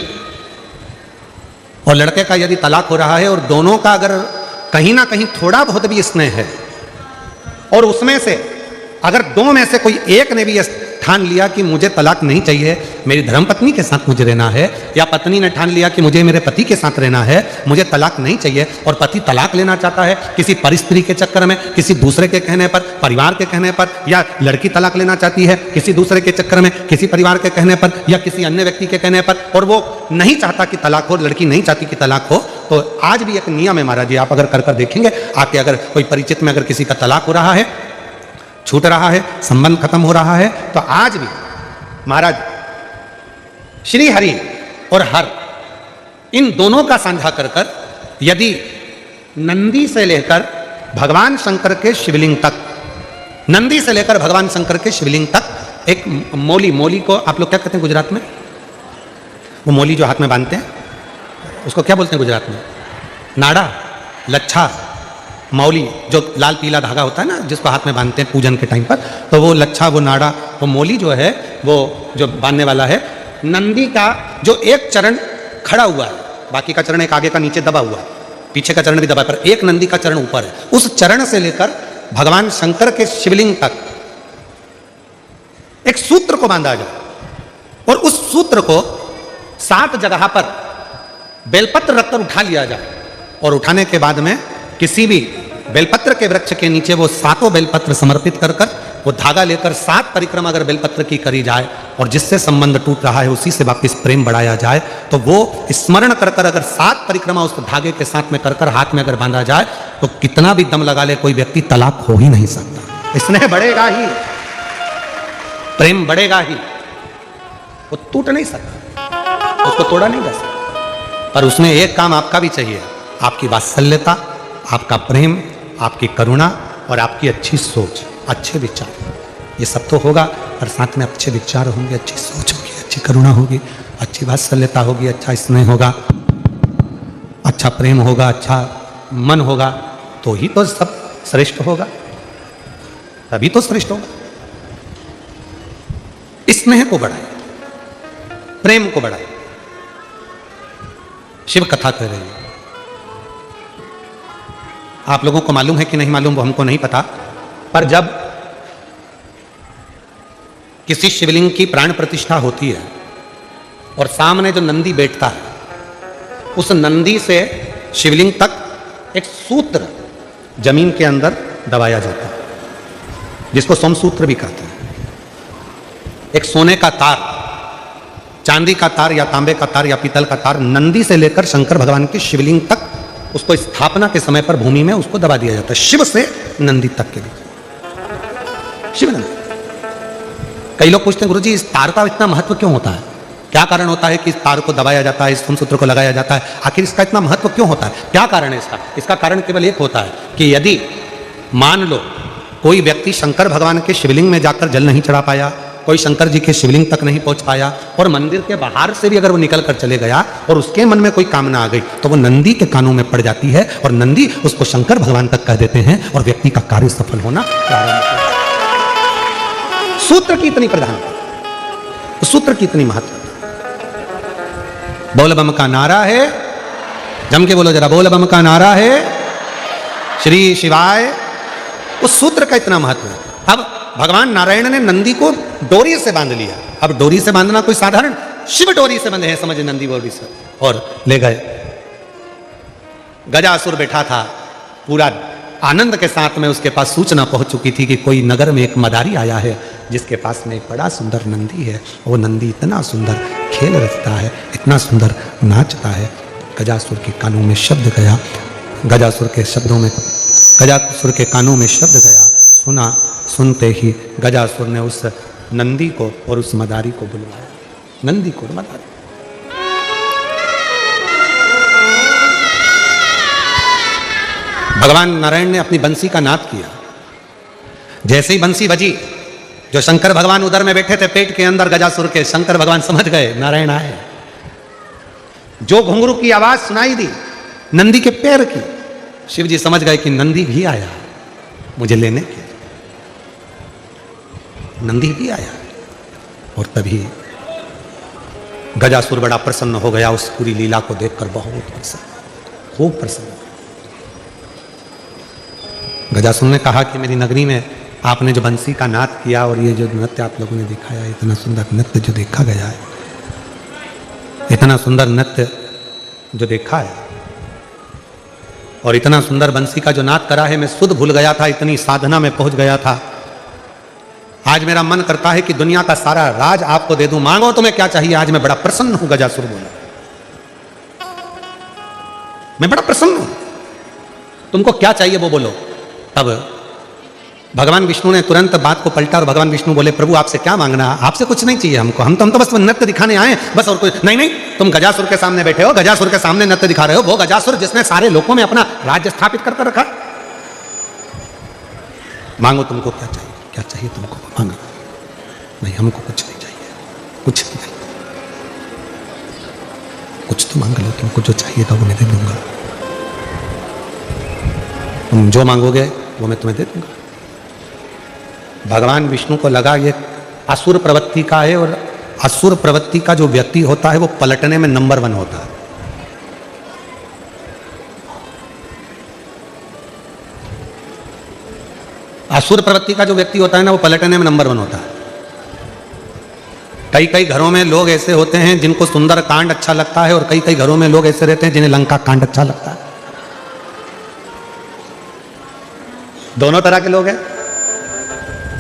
और लड़के का यदि तलाक हो रहा है और दोनों का अगर कहीं ना कहीं थोड़ा बहुत भी स्नेह है, और उसमें से अगर 2 में से कोई एक ने भी ठान लिया कि मुझे तलाक नहीं चाहिए, मेरी धर्मपत्नी के साथ मुझे रहना है, या पत्नी ने ठान लिया कि मुझे मेरे पति के साथ रहना है, मुझे तलाक नहीं चाहिए, और पति तलाक लेना चाहता है किसी परिस्त्री के चक्कर में, किसी दूसरे के कहने पर, परिवार के कहने पर, या लड़की तलाक लेना चाहती है किसी दूसरे के चक्कर में, किसी परिवार के कहने पर या किसी अन्य व्यक्ति के कहने पर, और वो नहीं चाहता कि तलाक हो, लड़की नहीं चाहती कि तलाक हो, तो आज भी एक नियम है महाराज जी, आप अगर कर देखेंगे आके, अगर कोई परिचित में अगर किसी का तलाक हो रहा है, छूट रहा है, संबंध खत्म हो रहा है, तो आज भी महाराज श्री हरि और हर इन दोनों का साझा कर यदि नंदी से लेकर भगवान शंकर के शिवलिंग तक, नंदी से लेकर भगवान शंकर के शिवलिंग तक एक मोली को आप लोग क्या कहते हैं गुजरात में? वो मोली जो हाथ में बांधते हैं उसको क्या बोलते हैं गुजरात में? नाड़ा, लच्छा, मौली, जो लाल पीला धागा होता है ना जिसको हाथ में बांधते हैं पूजन के टाइम पर, तो वो लच्छा, वो नाड़ा, वो मौली जो है वो जो बांधने वाला है। नंदी का जो एक चरण खड़ा हुआ है, बाकी का चरण एक आगे का नीचे दबा हुआ है, पीछे का चरण भी दबा है, पर एक नंदी का चरण ऊपर है। उस चरण से लेकर भगवान शंकर के शिवलिंग तक एक सूत्र को बांधा जाए, और उस सूत्र को 7 जगह पर बेलपत्र रखकर उठा लिया जाए, और उठाने के बाद में किसी भी बेलपत्र के वृक्ष के नीचे वो 7 बेलपत्र समर्पित कर वो धागा लेकर 7 परिक्रमा अगर बेलपत्र की करी जाए, और जिससे संबंध टूट रहा है उसी से वापस प्रेम बढ़ाया जाए, तो वो स्मरण कर अगर 7 परिक्रमा उस धागे के साथ में कर हाथ में अगर बांधा जाए, तो कितना भी दम लगा ले कोई व्यक्ति तलाक हो ही नहीं सकता। स्नेह बढ़ेगा ही, प्रेम बढ़ेगा ही, वो टूट नहीं सकता, उसको तोड़ा नहीं जा सकता। पर उसमें एक काम आपका भी चाहिए, आपकी वात्सल्यता, आपका प्रेम, आपकी करुणा और आपकी अच्छी सोच, अच्छे विचार, ये सब तो होगा, और साथ में अच्छे विचार होंगे, अच्छी सोच होगी, अच्छी करुणा होगी, अच्छी वात्सल्यता होगी, अच्छा स्नेह होगा, अच्छा प्रेम होगा, अच्छा मन होगा, तो ही तो सब श्रेष्ठ होगा, तभी तो श्रेष्ठ होगा। स्नेह को बढ़ाए, प्रेम को बढ़ाए। शिव कथा कह रही है, आप लोगों को मालूम है कि नहीं मालूम वो हमको नहीं पता, पर जब किसी शिवलिंग की प्राण प्रतिष्ठा होती है और सामने जो नंदी बैठता है, उस नंदी से शिवलिंग तक एक सूत्र जमीन के अंदर दबाया जाता है, जिसको सोमसूत्र भी कहते हैं। एक सोने का तार, चांदी का तार या तांबे का तार या पीतल का तार नंदी से लेकर शंकर भगवान के शिवलिंग तक, उसको स्थापना के समय पर भूमि में उसको दबा दिया जाता है, शिव से नंदी तक के लिए। शिव नंदी। कई लोग पूछते हैं गुरुजी इस तार का इतना महत्व क्यों होता है, क्या कारण होता है कि इस तार को दबाया जाता है, इस सोमसूत्र को लगाया जाता है, आखिर इसका इतना महत्व क्यों होता है, क्या कारण है इसका? इसका कारण केवल एक होता है कि यदि मान लो कोई व्यक्ति शंकर भगवान के शिवलिंग में जाकर जल नहीं चढ़ा पाया, कोई शंकर जी के शिवलिंग तक नहीं पहुंच पाया, और मंदिर के बाहर से भी अगर वो निकल कर चले गया और उसके मन में कोई कामना आ गई, तो वो नंदी के कानों में पड़ जाती है, और नंदी उसको शंकर भगवान तक कह देते हैं, और व्यक्ति का कार्य सफल होना प्रारंभ होता है। सूत्र की इतनी प्रधानता। उस सूत्र की इतनी महत्व। बोल बम का नारा है, जम के बोलो जरा, बोल बम का नारा है श्री शिवाय। उस सूत्र का इतना महत्व है। अब भगवान नारायण ने नंदी को डोरी से बांध लिया। अब डोरी से बांधना कोई साधारण, शिव डोरी से बंधे हैं समझे, नंदी डोरी से, और ले गए। गजासुर बैठा था, पूरा आनंद के साथ में उसके पास सूचना पहुंच चुकी थी कि कोई नगर में एक मदारी आया है जिसके पास में एक बड़ा सुंदर नंदी है। वो नंदी इतना सुंदर खेल रचता है, इतना सुंदर नाचता है। गजासुर के कानों में शब्द गया, गजासुर के शब्दों में, गजासुर के कानों में शब्द गया, सुना। सुनते ही गजासुर ने उस नंदी को और उस मदारी को बुलवाया, नंदी को और मदारी। भगवान नारायण ने अपनी बंसी का नाद किया। जैसे ही बंसी बजी, जो शंकर भगवान उधर में बैठे थे पेट के अंदर गजासुर के, शंकर भगवान समझ गए नारायण आए। जो घुंघरू की आवाज सुनाई दी नंदी के पैर की, शिव जी समझ गए कि नंदी भी आया मुझे लेने के, नंदी भी आया। और तभी गजासुर बड़ा प्रसन्न हो गया, उस पूरी लीला को देखकर बहुत प्रसन्न, खूब प्रसन्न। गजासुर ने कहा कि मेरी नगरी में आपने जो बंसी का नाद किया और ये जो नृत्य आप लोगों ने दिखाया, इतना सुंदर नृत्य जो देखा गया है, इतना सुंदर नृत्य जो देखा है, और इतना सुंदर बंसी का जो नाद करा है, मैं सुध भूल गया था, इतनी साधना में पहुंच गया था। आज मेरा मन करता है कि दुनिया का सारा राज आपको दे दूं, मांगो तुम्हें क्या चाहिए। आज मैं बड़ा प्रसन्न हूं, गजासुर बोला, मैं बड़ा प्रसन्न हूं, तुमको क्या चाहिए वो बोलो। तब भगवान विष्णु ने तुरंत बात को पलटा और भगवान विष्णु बोले, प्रभु आपसे क्या मांगना, आपसे कुछ नहीं चाहिए हमको, हम तो बस नृत्य दिखाने आए बस, और कुछ नहीं। तुम गजासुर के सामने बैठे हो, गजासुर के सामने नृत्य दिखा रहे हो, वो गजासुर जिसने सारे लोकों में अपना राज्य स्थापित कर रखा। मांगो तुमको क्या चाहिए, क्या चाहिए तुमको मांगो। नहीं हमको कुछ नहीं चाहिए, कुछ नहीं, कुछ तो मांग लो, तुमको जो चाहिए था वो मैं दे दूंगा, तुम जो मांगोगे वो मैं तुम्हें दे दूंगा। भगवान विष्णु को लगा ये असुर प्रवृत्ति का है, और असुर प्रवृत्ति का जो व्यक्ति होता है वो पलटने में नंबर 1 होता है। असुर प्रवृत्ति का जो व्यक्ति होता है ना, वो पलटने में नंबर 1 होता है। कई कई घरों में लोग ऐसे होते हैं जिनको सुंदर कांड अच्छा लगता है, और कई कई घरों में लोग ऐसे रहते हैं जिन्हें लंका कांड अच्छा लगता है। दोनों तरह के लोग हैं।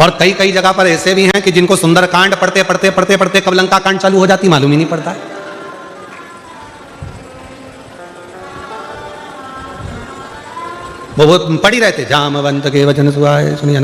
और कई कई जगह पर ऐसे भी हैं कि जिनको सुंदर कांड पढ़ते पढ़ते पढ़ते पढ़ते कब लंका कांड चालू हो जाती मालूम ही नहीं पड़ता है। वो पढ़ी रहते, जामवंत के वचन सुहाए सुनिए